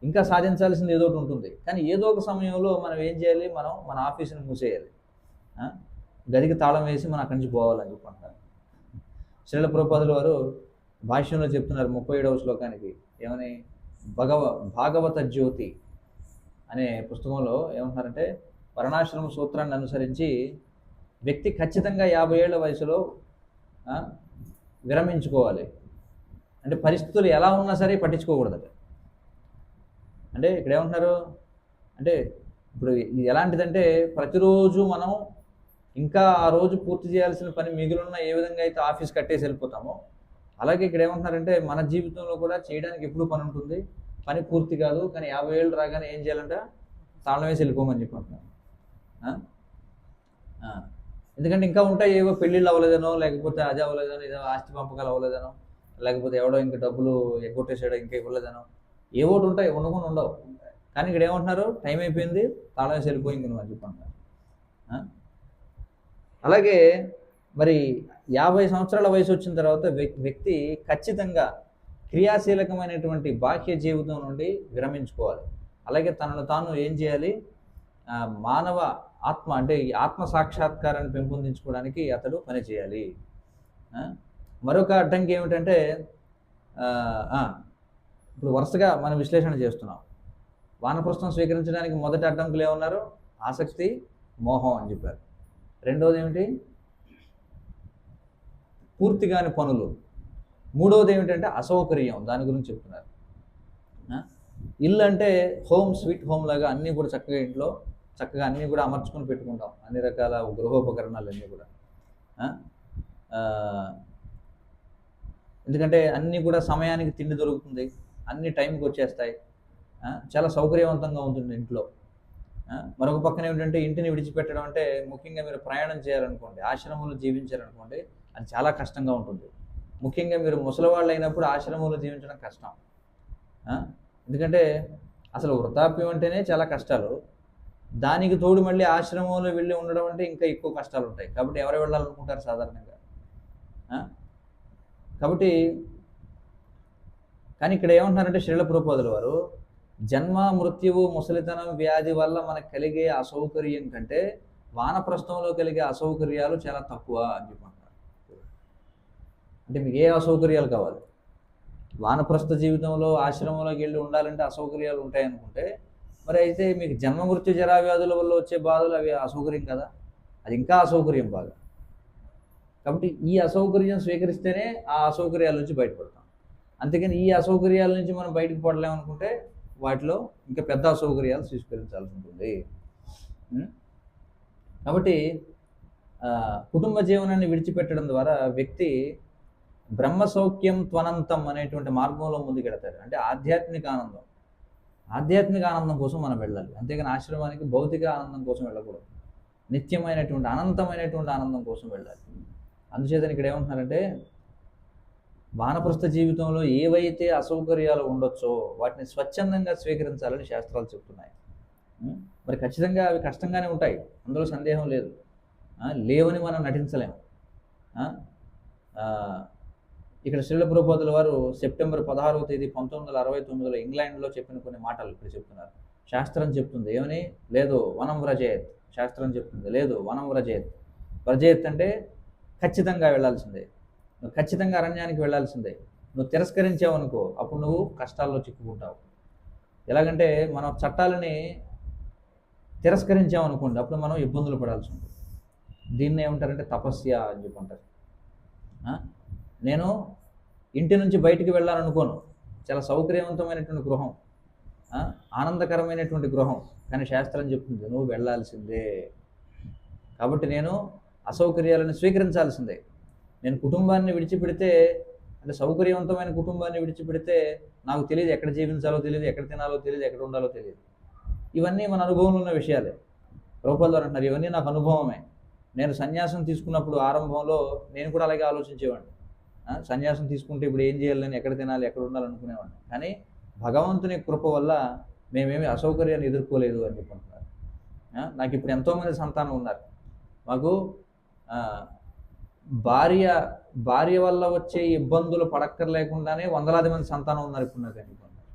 ఇంకా సాధించాల్సింది ఏదో ఒకటి ఉంటుంది. కానీ ఏదో ఒక సమయంలో మనం ఏం చేయాలి, మన ఆఫీసుని మూసేయాలి, గదికి తాళం వేసి మనం అక్కడి నుంచి పోవాలని చెప్పంటారు. శ్రీల ప్రభుపాదుల వారు భాష్యంలో చెప్తున్నారు 37వ శ్లోకానికి ఏమని, భాగవత జ్యోతి అనే పుస్తకంలో ఏమంటున్నారంటే వర్ణాశ్రమ సూత్రాన్ని అనుసరించి వ్యక్తి ఖచ్చితంగా 50 ఏళ్ల వయసులో విరమించుకోవాలి. అంటే పరిస్థితులు ఎలా ఉన్నా సరే పట్టించుకోకూడదు. అంటే ఇక్కడ ఏమంటున్నారు అంటే ఇప్పుడు ఎలాంటిదంటే ప్రతిరోజు మనం ఇంకా ఆ రోజు పూర్తి చేయాల్సిన పని మిగిలిన ఏ విధంగా అయితే ఆఫీస్ కట్టేసి వెళ్ళిపోతామో అలాగే ఇక్కడ ఏమంటున్నారంటే మన జీవితంలో కూడా చేయడానికి ఎప్పుడు పని ఉంటుంది, పని పూర్తి కాదు. కానీ 50 ఏళ్ళు రాగానే ఏం చేయాలంటే తాళం వేసి వెళ్ళిపోమని చెప్పంటున్నాను. ఎందుకంటే ఇంకా ఉంటాయి, ఏవో పెళ్ళిళ్ళు అవ్వలేదనో, లేకపోతే అది అవ్వలేదనో, ఏదో ఆస్తి పంపకాలు అవ్వలేదనో, లేకపోతే ఎవడో ఇంకా డబ్బులు ఎగ్గొట్టేసాడో ఇంకా ఇవ్వలేదనో, ఏవోటి ఉంటాయి, ఉండకుండా ఉండవు. కానీ ఇక్కడ ఏమంటున్నారు, టైం అయిపోయింది తాళం వేసి వెళ్ళిపోయింది నువ్వు అని చెప్పంటున్నారు. అలాగే మరి 50 సంవత్సరాల వయసు వచ్చిన తర్వాత వ్యక్తి ఖచ్చితంగా క్రియాశీలకమైనటువంటి బాహ్య జీవితం నుండి విరమించుకోవాలి. అలాగే తనను తాను ఏం చేయాలి, మానవ ఆత్మ అంటే ఈ ఆత్మ సాక్షాత్కారాన్ని పెంపొందించుకోవడానికి అతడు పని చేయాలి. మరొక అడ్డంకి ఏమిటంటే ఇప్పుడు వరుసగా మనం విశ్లేషణ చేస్తున్నాం. వానప్రస్థం స్వీకరించడానికి మొదటి అడ్డంకులు ఏమన్నారు, ఆసక్తి, మోహం అని చెప్పారు. రెండవది ఏమిటి, పూర్తి కాని పనులు. మూడవది ఏమిటంటే అసౌకర్యం, దాని గురించి చెప్తున్నారు. ఇల్లు అంటే హోమ్ స్వీట్ హోమ్ లాగా అన్నీ కూడా చక్కగా ఇంట్లో చక్కగా అన్నీ కూడా అమర్చుకొని పెట్టుకుంటాం, అన్ని రకాల గృహోపకరణాలు అన్నీ కూడా. ఎందుకంటే అన్నీ కూడా సమయానికి తిండి దొరుకుతుంది, అన్ని టైంకి వచ్చేస్తాయి, చాలా సౌకర్యవంతంగా ఉంటుంది ఇంట్లో. మరొక పక్కన ఏమిటంటే ఇంటిని విడిచిపెట్టడం అంటే, ముఖ్యంగా మీరు ప్రయాణం చేయాలనుకోండి, ఆశ్రమంలో జీవించారనుకోండి, అది చాలా కష్టంగా ఉంటుంది. ముఖ్యంగా మీరు ముసలివాళ్ళు అయినప్పుడు ఆశ్రమంలో జీవించడం కష్టం. ఎందుకంటే అసలు వృద్ధాప్యం అంటేనే చాలా కష్టాలు, దానికి తోడు మళ్ళీ ఆశ్రమంలో వెళ్ళి ఉండడం అంటే ఇంకా ఎక్కువ కష్టాలు ఉంటాయి. కాబట్టి ఎవరు వెళ్ళాలనుకుంటారు సాధారణంగా? కాబట్టి కానీ ఇక్కడ ఏమంటున్నారంటే శ్రీల ప్రభుపాదుల వారు, జన్మ మృత్యువు ముసలితనం వ్యాధి వల్ల మనకు కలిగే అసౌకర్యం కంటే వానప్రస్థంలో కలిగే అసౌకర్యాలు చాలా తక్కువ అని చెప్పంటారు. అంటే మీకు ఏ అసౌకర్యాలు కావాలి? వానప్రస్థ జీవితంలో ఆశ్రమంలోకి వెళ్ళి ఉండాలంటే అసౌకర్యాలు ఉంటాయనుకుంటే, మరి అయితే మీకు జన్మ మృత్యు జరా వ్యాధుల వల్ల వచ్చే బాధలు అవి అసౌకర్యం కదా, అది ఇంకా అసౌకర్యం బాగా. కాబట్టి ఈ అసౌకర్యం స్వీకరిస్తేనే ఆ అసౌకర్యాల నుంచి బయటపడతాం. అంతేకాని ఈ అసౌకర్యాల నుంచి మనం బయటకు పడలేమనుకుంటే వాటిలో ఇంకా పెద్ద అసౌకర్యాలు స్వీకరించాల్సి ఉంటుంది. కాబట్టి కుటుంబ జీవనాన్ని విడిచిపెట్టడం ద్వారా వ్యక్తి బ్రహ్మసౌఖ్యం త్వనంతం అనేటువంటి మార్గంలో ముందుకెడతాడు. అంటే ఆధ్యాత్మిక ఆనందం కోసం మనం వెళ్ళాలి, అంతేగాని ఆశ్రమానికి భౌతిక ఆనందం కోసం వెళ్ళకూడదు, నిత్యమైనటువంటి అనంతమైనటువంటి ఆనందం కోసం వెళ్ళాలి. అందుచేతని ఇక్కడ ఏమంటున్నారంటే, వానప్రస్థ జీవితంలో ఏవైతే అసౌకర్యాలు ఉండొచ్చో వాటిని స్వచ్ఛందంగా స్వీకరించాలని శాస్త్రాలు చెప్తున్నాయి. మరి ఖచ్చితంగా అవి కష్టంగానే ఉంటాయి, అందులో సందేహం లేదు, లేవని మనం నటించలేము. ఇక్కడ శ్రీల ప్రభుపాదుల వారు సెప్టెంబర్ 16వ తేదీ 1969లో ఇంగ్లాండ్లో చెప్పిన కొన్ని మాటలు ఇక్కడ చెప్తున్నారు. శాస్త్రం చెప్తుంది ఏమని? లేదు వనం వ్రజేత్. శాస్త్రం చెప్తుంది లేదు వనం వ్రజేత్. వ్రజేత్ అంటే ఖచ్చితంగా వెళ్ళాల్సిందే, నువ్వు ఖచ్చితంగా అరణ్యానికి వెళ్ళాల్సిందే. నువ్వు తిరస్కరించావు అనుకో, అప్పుడు నువ్వు కష్టాల్లో చిక్కుకుంటావు. ఎలాగంటే మనం చట్టాలని తిరస్కరించామనుకోండి, అప్పుడు మనం ఇబ్బందులు పడాల్సి ఉంటుంది. దీన్ని ఏమంటారంటే తపస్య అని చెప్పంటారు. నేను ఇంటి నుంచి బయటికి వెళ్ళాలనుకోను, చాలా సౌకర్యవంతమైనటువంటి గృహం, ఆనందకరమైనటువంటి గృహం, కానీ శాస్త్రం చెప్తుంది నువ్వు వెళ్ళాల్సిందే. కాబట్టి నేను అసౌకర్యాలను స్వీకరించాల్సిందే. నేను కుటుంబాన్ని విడిచిపెడితే, అంటే సౌకర్యవంతమైన కుటుంబాన్ని విడిచిపెడితే నాకు తెలియదు ఎక్కడ జీవించాలో తెలియదు, ఎక్కడ తినాలో తెలియదు, ఎక్కడ ఉండాలో తెలియదు. ఇవన్నీ మన అనుభవంలో ఉన్న విషయాలే. ప్రభుపాదులు అంటున్నారు ఇవన్నీ నాకు అనుభవమే. నేను సన్యాసం తీసుకున్నప్పుడు ఆరంభంలో నేను కూడా అలాగే ఆలోచించేవాడిని. సన్యాసం తీసుకుంటే ఇప్పుడు ఏం చేయాలని, ఎక్కడ తినాలి, ఎక్కడ ఉండాలనుకునేవాడిని. కానీ భగవంతుని కృప వల్ల మేమేమి అసౌకర్యాన్ని ఎదుర్కోలేదు అని చెప్పుకుంటున్నారు. నాకు ఇప్పుడు ఎంతోమంది సంతానం ఉన్నారు. మాకు భార్య వల్ల వచ్చే ఇబ్బందులు పడక్కర్లేకుండానే వందలాది మంది సంతానం ఉన్నారు ఇప్పుడు నాకు అనుకుంటున్నారు.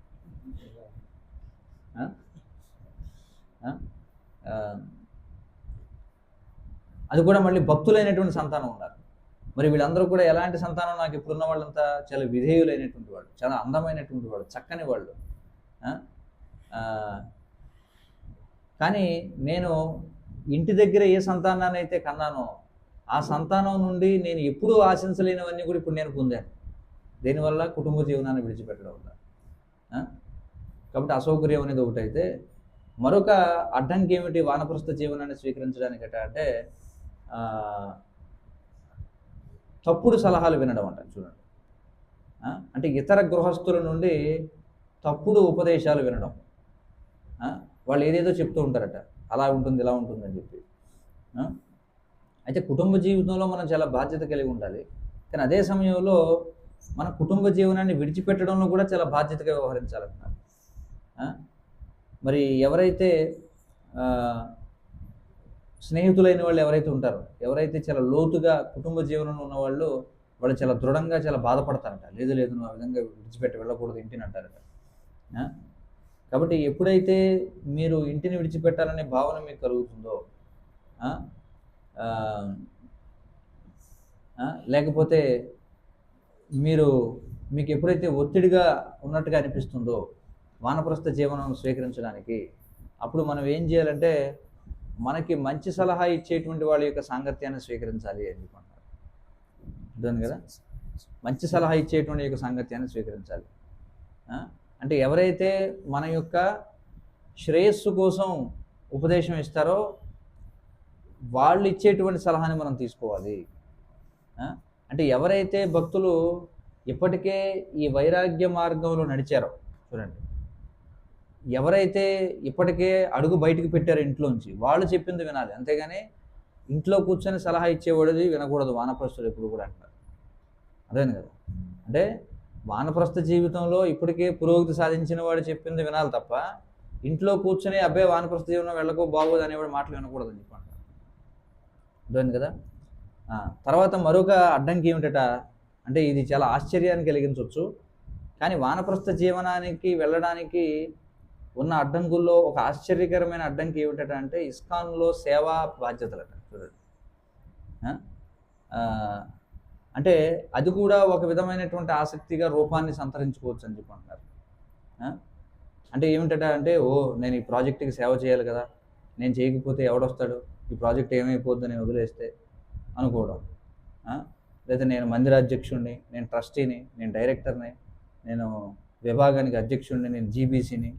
అది కూడా మళ్ళీ భక్తులైనటువంటి సంతానం ఉన్నారు. మరి వీళ్ళందరూ కూడా ఎలాంటి సంతానం? నాకు ఇప్పుడున్న వాళ్ళంతా చాలా విధేయులైనటువంటి వాళ్ళు, చాలా అందమైనటువంటి వాళ్ళు, చక్కని వాళ్ళు. కానీ నేను ఇంటి దగ్గర ఏ సంతానాన్ని అయితే కన్నానో ఆ సంతానం నుండి నేను ఎప్పుడూ ఆశించలేనివన్నీ కూడా ఇప్పుడు నేను పొందాను. దేనివల్ల? కుటుంబ జీవనాన్ని విడిచిపెట్టడం వల్ల. కాబట్టి అసౌకర్యం అనేది ఒకటైతే, మరొక అడ్డంకి ఏమిటి వానప్రస్థ జీవనాన్ని స్వీకరించడానికట అంటే తప్పుడు సలహాలు వినడం అంట. చూడండి, అంటే ఇతర గృహస్థుల నుండి తప్పుడు ఉపదేశాలు వినడం. వాళ్ళు ఏదేదో చెప్తూ ఉంటారట, అలా ఉంటుంది ఇలా ఉంటుంది అని చెప్పి. అయితే కుటుంబ జీవితంలో మనం చాలా బాధ్యత కలిగి ఉండాలి, కానీ అదే సమయంలో మన కుటుంబ జీవనాన్ని విడిచిపెట్టడంలో కూడా చాలా బాధ్యతగా వ్యవహరించాలన్నారు. మరి ఎవరైతే స్నేహితులైన వాళ్ళు ఎవరైతే ఉంటారో, ఎవరైతే చాలా లోతుగా కుటుంబ జీవనంలో ఉన్నవాళ్ళు, వాళ్ళు చాలా దృఢంగా చాలా బాధపడతారట. లేదు లేదు నువ్వు ఆ విధంగా విడిచిపెట్టి వెళ్ళకూడదు ఇంటిని అంటారట. కాబట్టి ఎప్పుడైతే మీరు ఇంటిని విడిచిపెట్టాలనే భావన మీకు కలుగుతుందో, లేకపోతే మీకు ఎప్పుడైతే ఒత్తిడిగా ఉన్నట్టుగా అనిపిస్తుందో వానప్రస్థ జీవనం స్వీకరించడానికి, అప్పుడు మనం ఏం చేయాలంటే మనకి మంచి సలహా ఇచ్చేటువంటి వాళ్ళ యొక్క సాంగత్యాన్ని స్వీకరించాలి అని అనుకుంటున్నారు. అర్థం కదా? మంచి సలహా ఇచ్చేటువంటి యొక్క సాంగత్యాన్ని స్వీకరించాలి. అంటే ఎవరైతే మన యొక్క శ్రేయస్సు కోసం ఉపదేశం ఇస్తారో వాళ్ళు ఇచ్చేటువంటి సలహాని మనం తీసుకోవాలి. అంటే ఎవరైతే భక్తులు ఇప్పటికే ఈ వైరాగ్య మార్గంలో నడిచారో, చూడండి, ఎవరైతే ఇప్పటికే అడుగు బయటికి పెట్టారో ఇంట్లోంచి, వాళ్ళు చెప్పింది వినాలి. అంతేగాని ఇంట్లో కూర్చొని సలహా ఇచ్చేవాడిది వినకూడదు వానప్రస్థులు ఎప్పుడు కూడా అంటారు. అదేను కదా. అంటే వానప్రస్థ జీవితంలో ఇప్పటికే పురోగతి సాధించిన వాడు చెప్పింది వినాలి తప్ప ఇంట్లో కూర్చొని అబ్బాయి వానప్రస్థ జీవనం వెళ్ళకో బాగోదు అనేవాడు మాటలు వినకూడదు అని చెప్పంటారు. అదేను కదా. తర్వాత మరొక అడ్డంకి ఏమిటట అంటే ఇది చాలా ఆశ్చర్యాన్ని కలిగించవచ్చు. కానీ వానప్రస్థ జీవనానికి వెళ్ళడానికి ఉన్న అడ్డంకుల్లో ఒక ఆశ్చర్యకరమైన అడ్డంకి ఏమిటట అంటే ఇస్కాన్లో సేవా బాధ్యతలట. చూడండి, అంటే అది కూడా ఒక విధమైనటువంటి ఆసక్తిగా రూపాన్ని సంతరించుకోవచ్చు అని చెప్పి అంటారు. అంటే ఏమిటట అంటే నేను ఈ ప్రాజెక్టుకి సేవ చేయాలి కదా, నేను చేయకపోతే ఎవడొస్తాడు, ఈ ప్రాజెక్ట్ ఏమైపోద్దని వదిలేస్తే అనుకోవడం. లేదా నేను మందిరాధ్యక్షుడిని, నేను ట్రస్టీని, నేను డైరెక్టర్ని, నేను విభాగానికి అధ్యక్షుడిని, నేను జీబీసీని,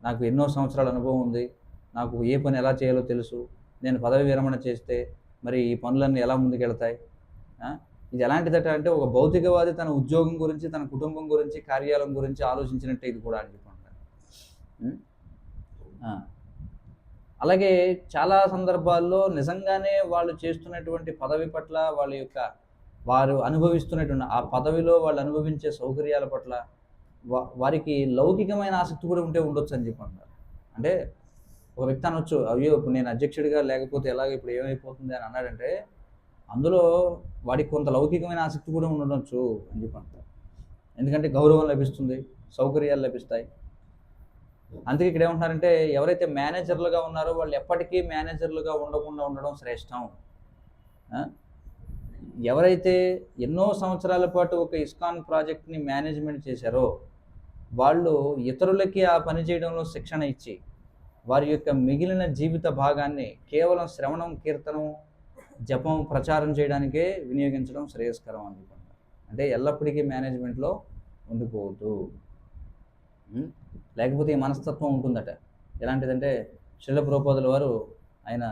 నాకు ఎన్నో సంవత్సరాల అనుభవం ఉంది, నాకు ఏ పని ఎలా చేయాలో తెలుసు, నేను పదవి విరమణ చేస్తే మరి ఈ పనులన్నీ ఎలా ముందుకెళ్తాయి. ఇది ఎలాంటిదట అంటే ఒక భౌతికవాది తన ఉద్యోగం గురించి, తన కుటుంబం గురించి, కార్యాలయం గురించి ఆలోచించినట్టే ఇది కూడా అని చెప్పుకుంటారు. అలాగే చాలా సందర్భాల్లో నిజంగానే వాళ్ళు చేస్తున్నటువంటి పదవి పట్ల, వారు అనుభవిస్తున్నటువంటి ఆ పదవిలో వాళ్ళు అనుభవించే సౌకర్యాల పట్ల వారికి లౌకికమైన ఆసక్తి కూడా ఉండొచ్చు అని చెప్పంటారు. అంటే ఒక వ్యక్తి అనొచ్చు, అయ్యో ఇప్పుడు నేను అధ్యక్షుడిగా లేకపోతే ఎలాగ ఇప్పుడు ఏమైపోతుంది అని అన్నాడంటే అందులో వాడికి కొంత లౌకికమైన ఆసక్తి కూడా ఉండొచ్చు అని చెప్పంటారు. ఎందుకంటే గౌరవం లభిస్తుంది, సౌకర్యాలు లభిస్తాయి. అందుకే ఇక్కడ ఏమంటున్నారంటే ఎవరైతే మేనేజర్లుగా ఉన్నారో వాళ్ళు ఎప్పటికీ మేనేజర్లుగా ఉండకుండా ఉండడం శ్రేష్టం. ఎవరైతే ఎన్నో సంవత్సరాల పాటు ఒక ఇస్కాన్ ప్రాజెక్ట్ని మేనేజ్మెంట్ చేశారో వాళ్ళు ఇతరులకి ఆ పని చేయడంలో శిక్షణ ఇచ్చి వారి యొక్క మిగిలిన జీవిత భాగాన్ని కేవలం శ్రవణం, కీర్తనం, జపం, ప్రచారం చేయడానికే వినియోగించడం శ్రేయస్కరం అని చెప్పండి. అంటే ఎల్లప్పటికీ మేనేజ్మెంట్లో ఉండిపోవద్దు, లేకపోతే ఈ మనస్తత్వం ఉంటుందట. ఎలాంటిదంటే శ్రీల ప్రభుపాదుల వారు ఆయన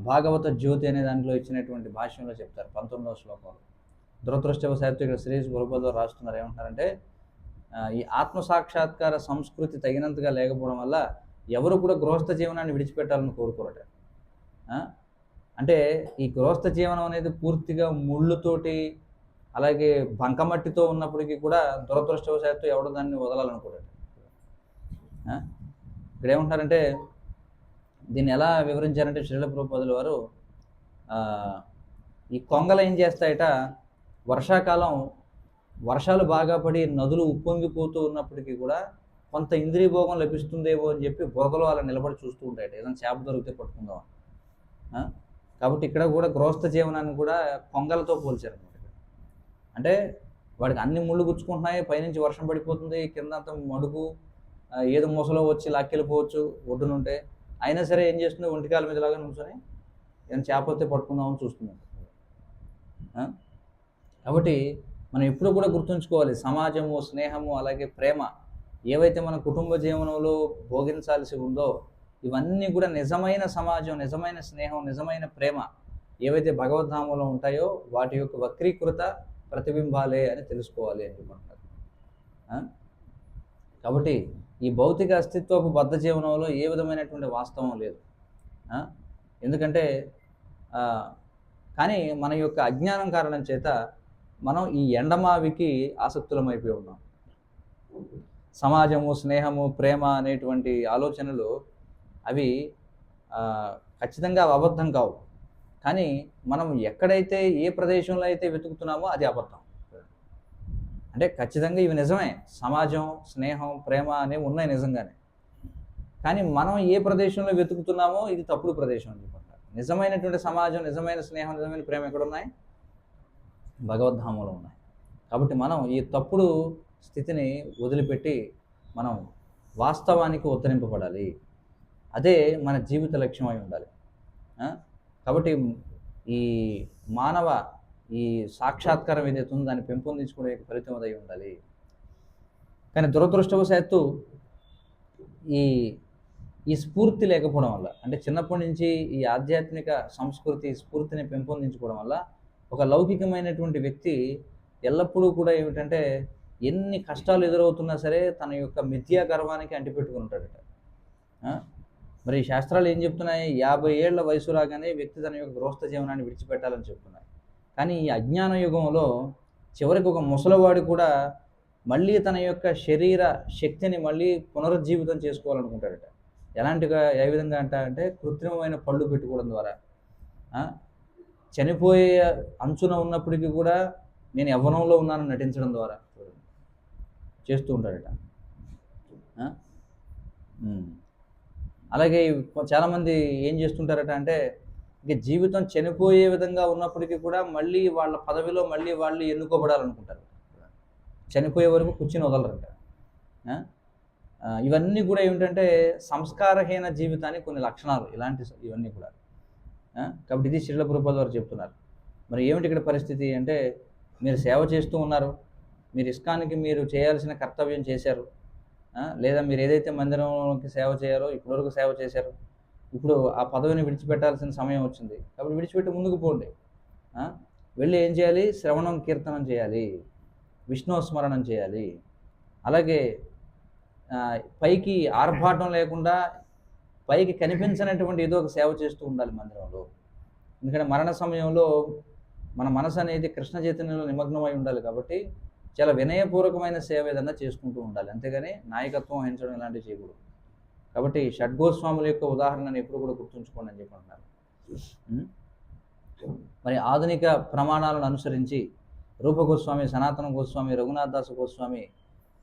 భాగవత జ్యోతి అనే దాంట్లో ఇచ్చినటువంటి భాష్యంలో చెప్తారు 19వ శ్లోకంలో. దురదృష్టవశాత్తు ఇక్కడ శ్రీ ప్రభుపాదులు రాస్తున్నారు, ఏమంటారంటే ఈ ఆత్మసాక్షాత్కార సంస్కృతి తగినంతగా లేకపోవడం వల్ల ఎవరు కూడా గృహస్థ జీవనాన్ని విడిచిపెట్టాలని కోరుకోరట. అంటే ఈ గృహస్థ జీవనం అనేది పూర్తిగా ముళ్ళుతోటి అలాగే బంకమట్టితో ఉన్నప్పటికీ కూడా దురదృష్టవశాత్తు ఎవడో దాన్ని వదలాలనుకోరట. ఇక్కడ ఏమంటారంటే దీన్ని ఎలా వివరించారంటే శ్రీల ప్రభుపాదుల వారు ఈ కొంగలు ఏం చేస్తాయట, వర్షాకాలం వర్షాలు బాగా పడి నదులు ఉప్పొంగిపోతూ ఉన్నప్పటికీ కూడా కొంత ఇంద్రియ భోగం లభిస్తుందేమో అని చెప్పి బురదలో అలా నిలబడి చూస్తూ ఉంటాయట, ఏదైనా చేప దొరికితే పట్టుకుందాం. కాబట్టి ఇక్కడ కూడా గృహస్థ జీవనాన్ని కూడా కొంగలతో పోల్చారనమాట. అంటే వాడికి అన్ని ముళ్ళు గుచ్చుకుంటున్నాయి, పైనుంచి వర్షం పడిపోతుంది, కిందంతా మడుగు, ఏదో మూసలో వచ్చి లాక్కెళ్ళిపోవచ్చు ఒడ్డునుంటే, అయినా సరే ఏం చేస్తుంది, ఒంటికాల మీదలాగా నుంచొని ఏదైనా చేప వస్తే పట్టుకుందామని చూస్తున్నాం. కాబట్టి మనం ఎప్పుడు కూడా గుర్తుంచుకోవాలి, సమాజము, స్నేహము, అలాగే ప్రేమ ఏవైతే మన కుటుంబ జీవనంలో భోగించాల్సి ఉందో ఇవన్నీ కూడా నిజమైన సమాజం, నిజమైన స్నేహం, నిజమైన ప్రేమ ఏవైతే భగవద్ధామంలో ఉంటాయో వాటి యొక్క వక్రీకృత ప్రతిబింబాలే అని తెలుసుకోవాలి అని చెప్పంటారు. కాబట్టి ఈ భౌతిక అస్తిత్వపు బద్ధ జీవనంలో ఏ విధమైనటువంటి వాస్తవం లేదు. ఎందుకంటే కానీ మన యొక్క అజ్ఞానం కారణం చేత మనం ఈ ఎండమావికి ఆసక్తులమైపోయి ఉన్నాం. సమాజము, స్నేహము, ప్రేమ అనేటువంటి ఆలోచనలు అవి ఖచ్చితంగా అబద్ధం కావు. కానీ మనం ఎక్కడైతే ఏ ప్రదేశంలో అయితే వెతుకుతున్నామో అది అబద్ధం. అంటే ఖచ్చితంగా ఇవి నిజమే, సమాజం, స్నేహం, ప్రేమ అనేవి ఉన్నాయి నిజంగానే. కానీ మనం ఏ ప్రదేశంలో వెతుకుతున్నామో ఇది తప్పుడు ప్రదేశం అని చెప్పంటారు. నిజమైనటువంటి సమాజం, నిజమైన స్నేహం, నిజమైన ప్రేమ ఎక్కడున్నాయి? భగవద్ధామంలో ఉన్నాయి. కాబట్టి మనం ఈ తప్పుడు స్థితిని వదిలిపెట్టి మనం వాస్తవానికి ఉత్తరింపబడాలి. అదే మన జీవిత లక్ష్యం అయి ఉండాలి. కాబట్టి ఈ మానవ ఈ సాక్షాత్కారం ఏదైతే ఉందో దాన్ని పెంపొందించుకునే ఫలితం అదై ఉండాలి. కానీ దురదృష్టవశాత్తు ఈ ఈ స్ఫూర్తి లేకపోవడం వల్ల, అంటే చిన్నప్పటి నుంచి ఈ ఆధ్యాత్మిక సంస్కృతి స్ఫూర్తిని పెంపొందించుకోవడం వల్ల ఒక లౌకికమైనటువంటి వ్యక్తి ఎల్లప్పుడూ కూడా ఏమిటంటే ఎన్ని కష్టాలు ఎదురవుతున్నా సరే తన యొక్క మిథ్యా గర్వానికి అంటిపెట్టుకుని ఉంటాడట. మరి ఈ శాస్త్రాలు ఏం చెప్తున్నాయి? 50 ఏళ్ల వయసు రాగానే వ్యక్తి తన యొక్క గృహస్థ జీవనాన్ని విడిచిపెట్టాలని చెప్తున్నాయి. కానీ ఈ అజ్ఞాన యుగంలో చివరికి ఒక ముసలివాడు కూడా మళ్ళీ తన యొక్క శరీర శక్తిని మళ్ళీ పునరుజ్జీవితం చేసుకోవాలనుకుంటాడట. ఏ విధంగా అంటే కృత్రిమమైన పళ్ళు పెట్టుకోవడం ద్వారా, చనిపోయే అంచున ఉన్నప్పటికీ కూడా నేను యవ్వనంలో ఉన్నానని నటించడం ద్వారా చేస్తూ ఉంటాడట. అలాగే చాలామంది ఏం చేస్తుంటారట అంటే ఇక జీవితం చనిపోయే విధంగా ఉన్నప్పటికీ కూడా మళ్ళీ వాళ్ళ పదవిలో మళ్ళీ వాళ్ళు ఎన్నుకోబడాలనుకుంటారు. చనిపోయే వరకు కూర్చుని వదలరంట. ఇవన్నీ కూడా ఏమిటంటే సంస్కారహీన జీవితానికి కొన్ని లక్షణాలు ఇవన్నీ కూడా. కాబట్టి ఇది శ్రీల ప్రభుపాద వారు చెప్తున్నారు. మరి ఏమిటి ఇక్కడ పరిస్థితి అంటే, మీరు సేవ చేస్తూ ఉన్నారు, మీరు ఇస్కాన్కి మీరు చేయాల్సిన కర్తవ్యం చేశారు, లేదా మీరు ఏదైతే మందిరంకి సేవ చేయాలో ఇప్పటివరకు సేవ చేశారు, ఇప్పుడు ఆ పదవిని విడిచిపెట్టాల్సిన సమయం వచ్చింది. కాబట్టి విడిచిపెట్టి ముందుకు పోండి. వెళ్ళి ఏం చేయాలి? శ్రవణం కీర్తనం చేయాలి, విష్ణు స్మరణం చేయాలి. అలాగే పైకి ఆర్భాటం లేకుండా పైకి కనిపించినటువంటి ఏదో ఒక సేవ చేస్తూ ఉండాలి మందిరంలో. ఎందుకంటే మరణ సమయంలో మన మనసు అనేది కృష్ణ చైతన్యంలో నిమగ్నమై ఉండాలి. కాబట్టి చాలా వినయపూర్వకమైన సేవ ఏదన్నా చేసుకుంటూ ఉండాలి, అంతేగాని నాయకత్వం వహించడం ఇలాంటివి చేయకూడదు. కాబట్టి షడ్గోస్వాముల యొక్క ఉదాహరణను ఎప్పుడు కూడా గుర్తుంచుకోండి అని చెప్పి అంటున్నారు. మరి ఆధునిక ప్రమాణాలను అనుసరించి రూప గోస్వామి, సనాతన గోస్వామి, రఘునాథ్ దాస్ గోస్వామి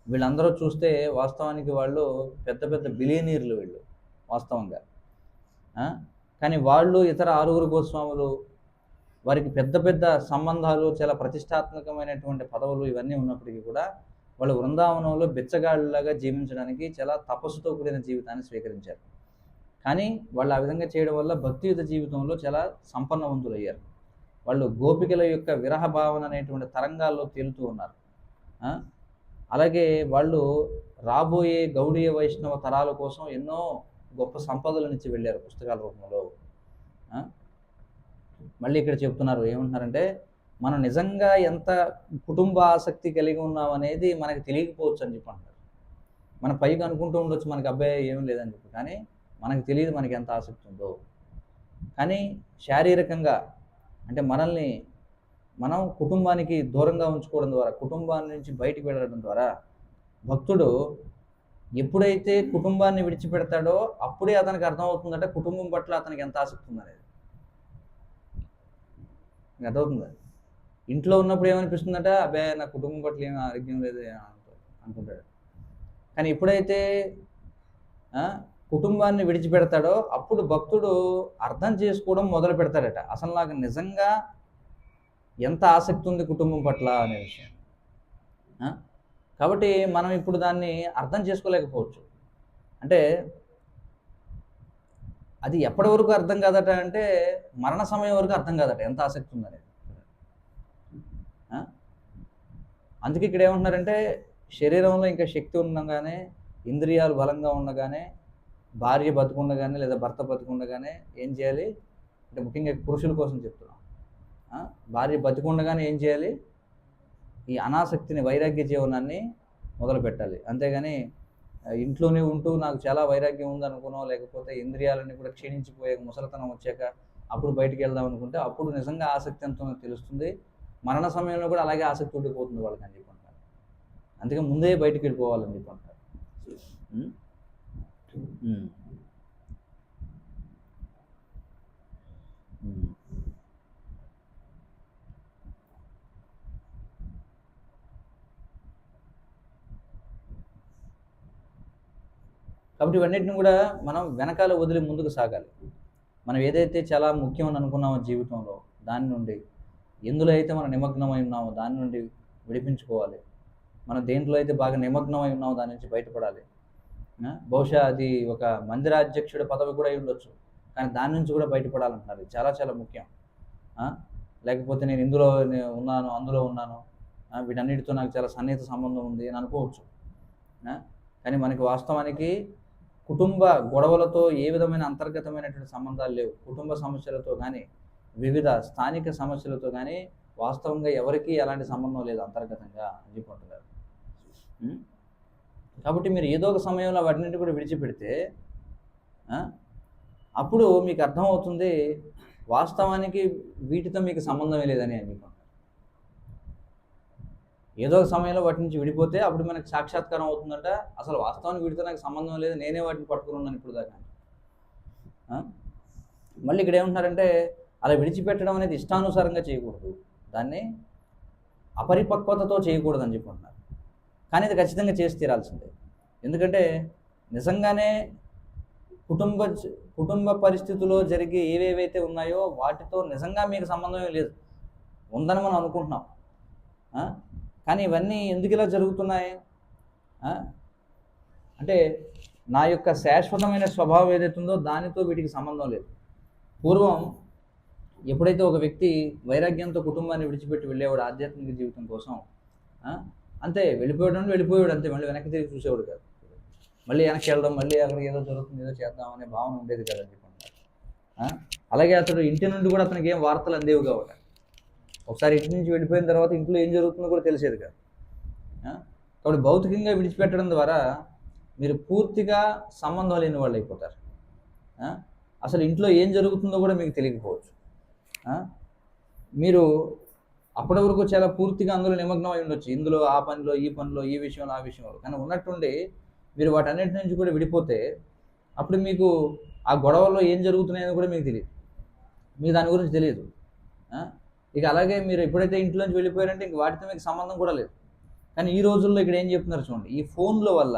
వీళ్ళందరూ చూస్తే వాస్తవానికి వాళ్ళు పెద్ద పెద్ద బిలియనీర్లు వీళ్ళు వాస్తవంగా. కానీ వాళ్ళు ఇతర 6 గోస్వాములు వారికి పెద్ద పెద్ద సంబంధాలు, చాలా ప్రతిష్టాత్మకమైనటువంటి పదవులు ఇవన్నీ ఉన్నప్పటికీ కూడా వాళ్ళు వృందావనంలో బిచ్చగాళ్ళలాగా జీవించడానికి చాలా తపస్సుతో కూడిన జీవితాన్ని స్వీకరించారు. కానీ వాళ్ళు ఆ విధంగా చేయడం వల్ల భక్తియుత జీవితంలో చాలా సంపన్నవంతులయ్యారు. వాళ్ళు గోపికల యొక్క విరహ భావన అనేటువంటి తరంగాల్లో తేలుతూ ఉన్నారు. అలాగే వాళ్ళు రాబోయే గౌడీయ వైష్ణవ తరాల కోసం ఎన్నో గొప్ప సంపదలనిచ్చి వెళ్ళారు పుస్తకాల రూపంలో. మళ్ళీ ఇక్కడ చెప్తున్నారు, ఏమంటున్నారంటే మనం నిజంగా ఎంత కుటుంబ ఆసక్తి కలిగి ఉన్నాం అనేది మనకి తెలియకపోవచ్చు అని చెప్పి అంటారు. మన పైకి అనుకుంటూ ఉండొచ్చు మనకి అబ్బాయి ఏం లేదని చెప్పి, కానీ మనకు తెలియదు మనకి ఎంత ఆసక్తి ఉందో. కానీ శారీరకంగా అంటే మనల్ని మనం కుటుంబానికి దూరంగా ఉంచుకోవడం ద్వారా, కుటుంబాన్ని నుంచి బయటికి వెళ్ళడం ద్వారా భక్తుడు ఎప్పుడైతే కుటుంబాన్ని విడిచిపెడతాడో అప్పుడే అతనికి అర్థమవుతుందట కుటుంబం పట్ల అతనికి ఎంత ఆసక్తి ఉందనేది. అర్థమవుతుందా? ఇంట్లో ఉన్నప్పుడు ఏమనిపిస్తుందట, అబ్బాయి నా కుటుంబం పట్ల ఏం ఆరోగ్యం లేదు అనుకుంటాడు. కానీ ఎప్పుడైతే కుటుంబాన్ని విడిచిపెడతాడో అప్పుడు భక్తుడు అర్థం చేసుకోవడం మొదలు పెడతాడట, అసలు నాకు నిజంగా ఎంత ఆసక్తి ఉంది కుటుంబం పట్ల అనే విషయం. కాబట్టి మనం ఇప్పుడు దాన్ని అర్థం చేసుకోలేకపోవచ్చు. అంటే అది ఎప్పటి వరకు అర్థం కాదట అంటే మరణ సమయం వరకు అర్థం కాదట ఎంత ఆసక్తి ఉందనేది. అందుకే ఇక్కడ ఏమంటున్నారంటే శరీరంలో ఇంకా శక్తి ఉండగానే, ఇంద్రియాలు బలంగా ఉండగానే, భార్య బతుకుండగానే లేదా భర్త బతుకుండగానే ఏం చేయాలి అంటే, ముఖ్యంగా పురుషుల కోసం చెప్తున్నాం, భార్య బతికుండగానే ఏం చేయాలి? ఈ అనాసక్తిని, వైరాగ్య జీవనాన్ని మొదలు పెట్టాలి. అంతేగాని ఇంట్లోనే ఉంటూ నాకు చాలా వైరాగ్యం ఉందనుకున్నాం, లేకపోతే ఇంద్రియాలన్నీ కూడా క్షీణించిపోయే ముసలితనం వచ్చాక అప్పుడు బయటికి వెళ్దాం అనుకుంటే అప్పుడు నిజంగా ఆసక్తి ఎంతో తెలుస్తుంది. మరణ సమయంలో కూడా అలాగే ఆసక్తి ఉండిపోతుంది వాళ్ళకి అని చెప్పి అంటారు. అందుకే ముందే బయటికి వెళ్ళిపోవాలని చెప్పి అంటారు. కాబట్టి ఇవన్నిటిని కూడా మనం వెనకాల వదిలి ముందుకు సాగాలి. మనం ఏదైతే చాలా ముఖ్యం అని అనుకున్నామో జీవితంలో, దాని నుండి ఎందులో అయితే మనం నిమగ్నమై ఉన్నామో దాని నుండి విడిపించుకోవాలి. మనం దేంట్లో అయితే బాగా నిమగ్నమై ఉన్నామో దాని నుంచి బయటపడాలి. బహుశా అది ఒక మందిరాధ్యక్షుడి పదవి కూడా అయి ఉండొచ్చు, కానీ దాని నుంచి కూడా బయటపడాలంటున్నారు. చాలా చాలా ముఖ్యం. లేకపోతే నేను ఇందులో ఉన్నాను, అందులో ఉన్నాను, వీటన్నిటితో నాకు చాలా సన్నిహిత సంబంధం ఉంది అని అనుకోవచ్చు. కానీ మనకి వాస్తవానికి కుటుంబ గొడవలతో ఏ విధమైన అంతర్గతమైనటువంటి సంబంధాలు లేవు. కుటుంబ సమస్యలతో కానీ, వివిధ స్థానిక సమస్యలతో కానీ వాస్తవంగా ఎవరికీ ఎలాంటి సంబంధం లేదు అంతర్గతంగా అని చెప్పుకుంటున్నారు. కాబట్టి మీరు ఏదో ఒక సమయంలో వాటిని కూడా విడిచిపెడితే అప్పుడు మీకు అర్థమవుతుంది వాస్తవానికి వీటితో మీకు సంబంధమే లేదని అని చెప్పండి. ఏదో ఒక సమయంలో వాటి నుంచి విడిపోతే అప్పుడు మనకు సాక్షాత్కారం అవుతుందంట, అసలు వాస్తవానికి వీటితో నాకు సంబంధం లేదు, నేనే వాటిని పట్టుకుని ఉన్నాను ఇప్పుడు దాకా. మళ్ళీ ఇక్కడ ఏమంటున్నారంటే అలా విడిచిపెట్టడం అనేది ఇష్టానుసారంగా చేయకూడదు, దాన్ని అపరిపక్వతతో చేయకూడదు అని చెప్పుకుంటున్నారు. కానీ ఇది ఖచ్చితంగా చేసి తీరాల్సిందే. ఎందుకంటే నిజంగానే కుటుంబ పరిస్థితుల్లో జరిగే ఏవేవైతే ఉన్నాయో వాటితో నిజంగా మీకు సంబంధమే లేదు, ఉందని మనం అనుకుంటున్నాం. కానీ ఇవన్నీ ఎందుకు ఇలా జరుగుతున్నాయి అంటే నా యొక్క శాశ్వతమైన స్వభావం ఏదైతే ఉందో దానితో వీటికి సంబంధం లేదు. పూర్వం ఎప్పుడైతే ఒక వ్యక్తి వైరాగ్యంతో కుటుంబాన్ని విడిచిపెట్టి వెళ్ళేవాడు ఆధ్యాత్మిక జీవితం కోసం, అంతే వెళ్ళిపోయాడు అంతే, మళ్ళీ వెనక్కి తిరిగి చూసేవాడు కాదు. మళ్ళీ వెనక్కి వెళ్దాం, మళ్ళీ అక్కడికి ఏదో జరుగుతుంది, ఏదో చేద్దాం అనే భావన ఉండేది కదని చెప్పంటారు. అలాగే అతడు ఇంటి నుండి కూడా అతనికి ఏం వార్తలు అందేవి కాబట్టి ఒకసారి ఇంటి నుంచి వెళ్ళిపోయిన తర్వాత ఇంట్లో ఏం జరుగుతుందో కూడా తెలిసేది కాదు. కాబట్టి భౌతికంగా విడిచిపెట్టడం ద్వారా మీరు పూర్తిగా సంబంధం లేని వాళ్ళు అయిపోతారు. అసలు ఇంట్లో ఏం జరుగుతుందో కూడా మీకు తెలియకపోవచ్చు. మీరు అప్పటి వరకు చాలా పూర్తిగా అందులో నిమగ్నం అయి ఉండొచ్చు, ఇందులో ఆ పనిలో ఈ పనిలో ఈ విషయంలో ఆ విషయంలో. కానీ ఉన్నట్టుండి మీరు వాటన్నిటి నుంచి కూడా విడిపోతే అప్పుడు మీకు ఆ గొడవల్లో ఏం జరుగుతున్నాయని కూడా మీకు తెలియదు, మీకు దాని గురించి తెలియదు. ఇక అలాగే మీరు ఎప్పుడైతే ఇంట్లోంచి వెళ్ళిపోయారంటే ఇంక వాటితో మీకు సంబంధం కూడా లేదు. కానీ ఈ రోజుల్లో ఇక్కడ ఏం చెప్తున్నారు చూడండి, ఈ ఫోన్ల వల్ల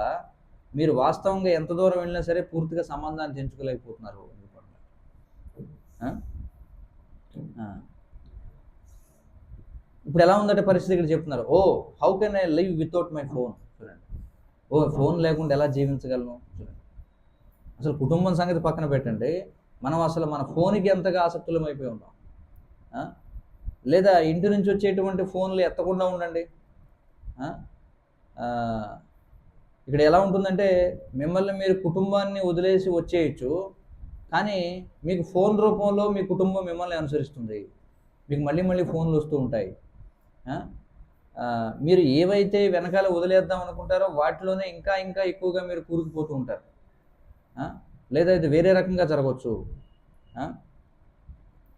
మీరు వాస్తవంగా ఎంత దూరం వెళ్ళినా సరే పూర్తిగా సంబంధాన్ని తెంచుకోలేకపోతున్నారు. ఇప్పుడు ఎలా ఉందంటే పరిస్థితి ఇక్కడ చెప్తున్నారు, how can I live without my phone. చూడండి, ఫోన్ లేకుండా ఎలా జీవించగలను. చూడండి, అసలు కుటుంబం సంగతి పక్కన పెట్టండి, మనం అసలు మన ఫోన్కి ఎంతగా ఆసక్తులం అయిపోయి ఉన్నాం. లేదా ఇంటి నుంచి వచ్చేటువంటి ఫోన్లు ఎత్తకుండా ఉండండి. ఇక్కడ ఎలా ఉంటుందంటే మిమ్మల్ని మీరు కుటుంబాన్ని వదిలేసి వచ్చేయచ్చు, కానీ మీకు ఫోన్ రూపంలో మీ కుటుంబం మిమ్మల్ని అనుసరిస్తుంది, మీకు మళ్ళీ మళ్ళీ ఫోన్లు వస్తూ ఉంటాయి. మీరు ఏవైతే వెనకాల వదిలేద్దాం అనుకుంటారో వాటిలోనే ఇంకా ఇంకా ఎక్కువగా మీరు కూరుకుపోతూ ఉంటారు. లేదా ఇది వేరే రకంగా జరగవచ్చు.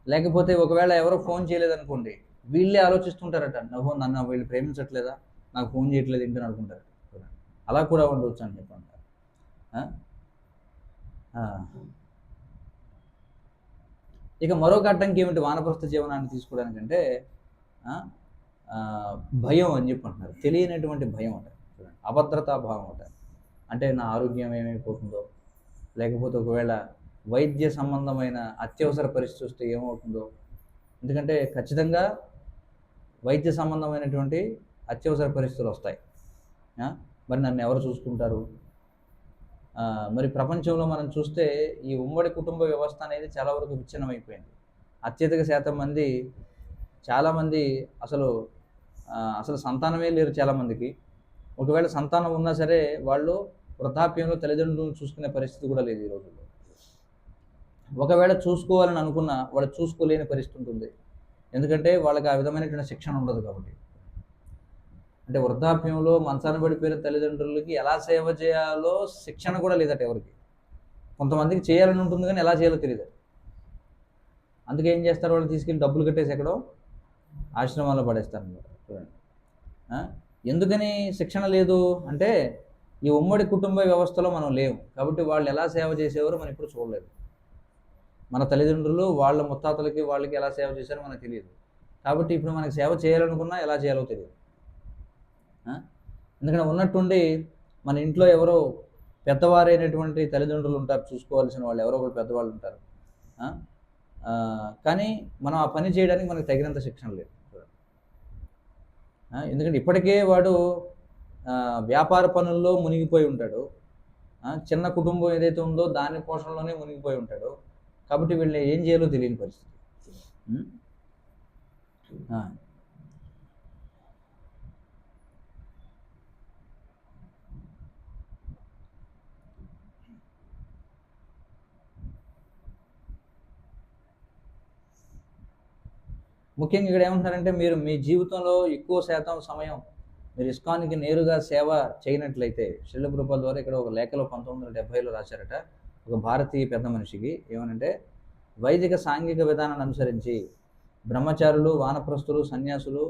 లేకపోతే ఒకవేళ ఎవరో ఫోన్ చేయలేదనుకోండి, వీళ్ళే ఆలోచిస్తుంటారట, నన్ను వీళ్ళు ప్రేమించట్లేదా, నాకు ఫోన్ చేయట్లేదు ఏంటని అనుకుంటారు. అలా కూడా ఉండవచ్చు అని చెప్పంటారు. ఇక మరొక అడ్డంకి ఏమిటి వానప్రస్థ జీవనాన్ని తీసుకోవడానికంటే భయం అని చెప్పంటున్నారు. తెలియనటువంటి భయం అట, చూడండి, అభద్రతా భావం అట. అంటే నా ఆరోగ్యం ఏమైపోతుందో, లేకపోతే ఒకవేళ వైద్య సంబంధమైన అత్యవసర పరిస్థితి వస్తే ఏమవుతుందో. ఎందుకంటే ఖచ్చితంగా వైద్య సంబంధమైనటువంటి అత్యవసర పరిస్థితులు వస్తాయి. మరి నన్ను ఎవరు చూసుకుంటారు? మరి ప్రపంచంలో మనం చూస్తే ఈ ఉమ్మడి కుటుంబ వ్యవస్థ అనేది చాలా వరకు విచ్ఛిన్నమైపోయింది. అత్యధిక శాతం మంది, చాలామంది అసలు సంతానమే లేరు చాలామందికి. ఒకవేళ సంతానం ఉన్నా సరే వాళ్ళు వృద్ధాప్యంలో తల్లిదండ్రులను చూసుకునే పరిస్థితి కూడా లేదు ఈ రోజుల్లో. ఒకవేళ చూసుకోవాలని అనుకున్నా వాళ్ళు చూసుకోలేని పరిస్థితి ఉంటుంది, ఎందుకంటే వాళ్ళకి ఆ విధమైనటువంటి శిక్షణ ఉండదు కాబట్టి. అంటే వృద్ధాప్యంలో మంచాన పడిపోయిన తల్లిదండ్రులకి ఎలా సేవ చేయాలో శిక్షణ కూడా లేదట ఎవరికి. కొంతమందికి చేయాలని ఉంటుంది కానీ ఎలా చేయాలో తెలియదు. అందుకే ఏం చేస్తారు, వాళ్ళు తీసుకెళ్ళి డబ్బులు కట్టేసి ఎక్కడో ఆశ్రమాల్లో పడేస్తారు అన్నమాట. చూడండి, ఎందుకని శిక్షణ లేదు అంటే ఈ ఉమ్మడి కుటుంబ వ్యవస్థలో మనం లేవు కాబట్టి వాళ్ళు ఎలా సేవ చేసేవారో మనం ఇప్పుడు చూడలేదు. మన తల్లిదండ్రులు వాళ్ళ ముత్తాతలకి వాళ్ళకి ఎలా సేవ చేశారో మనకు తెలియదు. కాబట్టి ఇప్పుడు మనకి సేవ చేయాలనుకున్నా ఎలా చేయాలో తెలియదు. ఎందుకంటే ఉన్నట్టుండి మన ఇంట్లో ఎవరో పెద్దవారైనటువంటి తల్లిదండ్రులు ఉంటారు, చూసుకోవాల్సిన వాళ్ళు ఎవరో ఒకరు పెద్దవాళ్ళు ఉంటారు. కానీ మనం ఆ పని చేయడానికి మనకు తగినంత శిక్షణ లేదు. ఎందుకంటే ఇప్పటికే వాడు వ్యాపార పనుల్లో మునిగిపోయి ఉంటాడు, చిన్న కుటుంబం ఏదైతే ఉందో దాని పోషణలోనే మునిగిపోయి ఉంటాడు. కాబట్టి వీళ్ళని ఏం చేయాలో తెలియని పరిస్థితి. ఆ. ముఖ్యంగా ఇక్కడ ఏమంటున్నారంటే, మీరు మీ జీవితంలో ఎక్కువ శాతం సమయం మీరు ఇస్కాన్కి నేరుగా సేవ చేయనట్లయితే, శ్రీల ప్రభుపాదుల ద్వారా ఇక్కడ ఒక లేఖలో 1970లో రాశారట, ఒక భారతీయ పెద్ద మనిషికి ఏమనంటే, వైదిక సాంఘిక విధానాన్ని అనుసరించి బ్రహ్మచారులు, వానప్రస్థులు, సన్యాసులు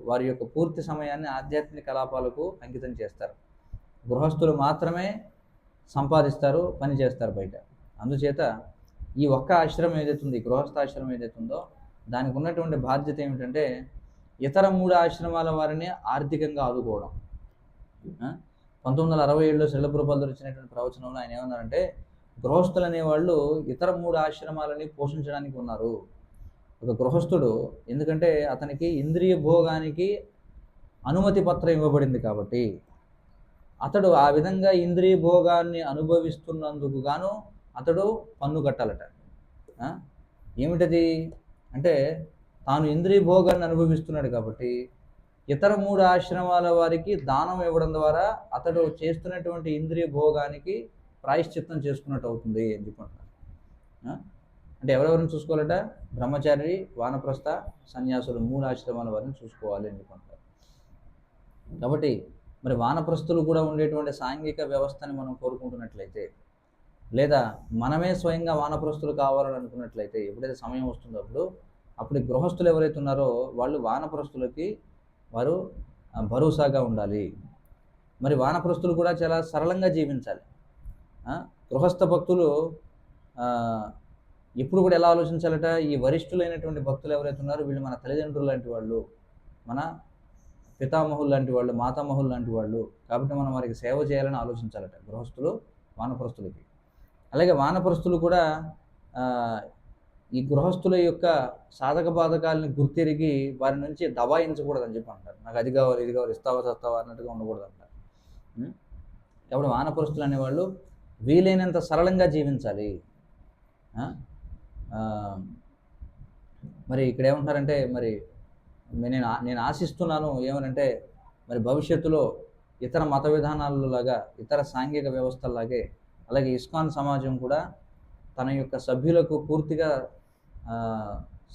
వారి యొక్క పూర్తి సమయాన్ని ఆధ్యాత్మిక కలాపాలకు అంకితం చేస్తారు. గృహస్థులు మాత్రమే సంపాదిస్తారు, పని చేస్తారు బయట. అందుచేత ఈ ఒక్క ఆశ్రమం ఏదైతే ఉంది, గృహస్థాశ్రమం ఏదైతే ఉందో, దానికి ఉన్నటువంటి బాధ్యత ఏమిటంటే ఇతర 3 ఆశ్రమాల వారిని ఆర్థికంగా ఆదుకోవడం. 1967లో శ్రీల ప్రభుపాదులు ఇచ్చినటువంటి ప్రవచనంలో ఆయన ఏమన్నారంటే, గృహస్థులు అనేవాళ్ళు ఇతర 3 ఆశ్రమాలని పోషించడానికి ఉన్నారు. ఒక గృహస్థుడు, ఎందుకంటే అతనికి ఇంద్రియ భోగానికి అనుమతి పత్రం ఇవ్వబడింది కాబట్టి, అతడు ఆ విధంగా ఇంద్రియ భోగాన్ని అనుభవిస్తున్నందుకు గాను అతడు పన్ను కట్టాలట. ఏమిటది అంటే, తాను ఇంద్రియ భోగాన్ని అనుభవిస్తున్నాడు కాబట్టి ఇతర 3 ఆశ్రమాల వారికి దానం ఇవ్వడం ద్వారా అతడు చేస్తున్నటువంటి ఇంద్రియ భోగానికి ప్రాయశ్చిత్తం చేసుకున్నట్టు అవుతుంది అని చెప్పుకుంటున్నారు. అంటే ఎవరెవరిని చూసుకోవాలట? బ్రహ్మచారి, వానప్రస్థ, సన్యాసులు 3 ఆశ్రమాల వారిని చూసుకోవాలి అని చెప్పుకుంటారు. కాబట్టి మరి వానప్రస్థులు కూడా ఉండేటువంటి సాంఘిక వ్యవస్థని మనం కోరుకుంటున్నట్లయితే, లేదా మనమే స్వయంగా వానప్రస్థులు కావాలని అనుకున్నట్లయితే, ఎప్పుడైతే సమయం వస్తుందో అప్పుడు గృహస్థులు ఎవరైతే ఉన్నారో వాళ్ళు వానప్రస్థులకి వారు భరోసాగా ఉండాలి. మరి వానప్రస్థులు కూడా చాలా సరళంగా జీవించాలి. గృహస్థ భక్తులు ఎప్పుడు కూడా ఎలా ఆలోచించాలట? ఈ వరిష్ఠులైనటువంటి భక్తులు ఎవరైతే ఉన్నారో వీళ్ళు మన తల్లిదండ్రులు లాంటి వాళ్ళు, మన పితామహులు లాంటి వాళ్ళు, మాతామహులు లాంటి వాళ్ళు, కాబట్టి మనం వారికి సేవ చేయాలని ఆలోచించాలట గృహస్థులు వానప్రస్థులకి. అలాగే వానప్రస్థులు కూడా ఈ గృహస్థుల యొక్క సాధక బాధకాలని గుర్తిరిగి వారి నుంచి దబాయించకూడదని చెప్పి అంటారు. నాకు అది కావాలి, ఇది కావాలి, ఇస్తావా చస్తావా అన్నట్టుగా ఉండకూడదు అంటారు. కాబట్టి వానప్రస్థులు అనేవాళ్ళు వీలైనంత సరళంగా జీవించాలి. మరి ఇక్కడ ఏమంటారంటే, మరి నేను ఆశిస్తున్నాను ఏమనంటే, మరి భవిష్యత్తులో ఇతర మత విధానాలలాగా, ఇతర సాంఘిక వ్యవస్థలాగే, అలాగే ఇస్కాన్ సమాజం కూడా తన యొక్క సభ్యులకు పూర్తిగా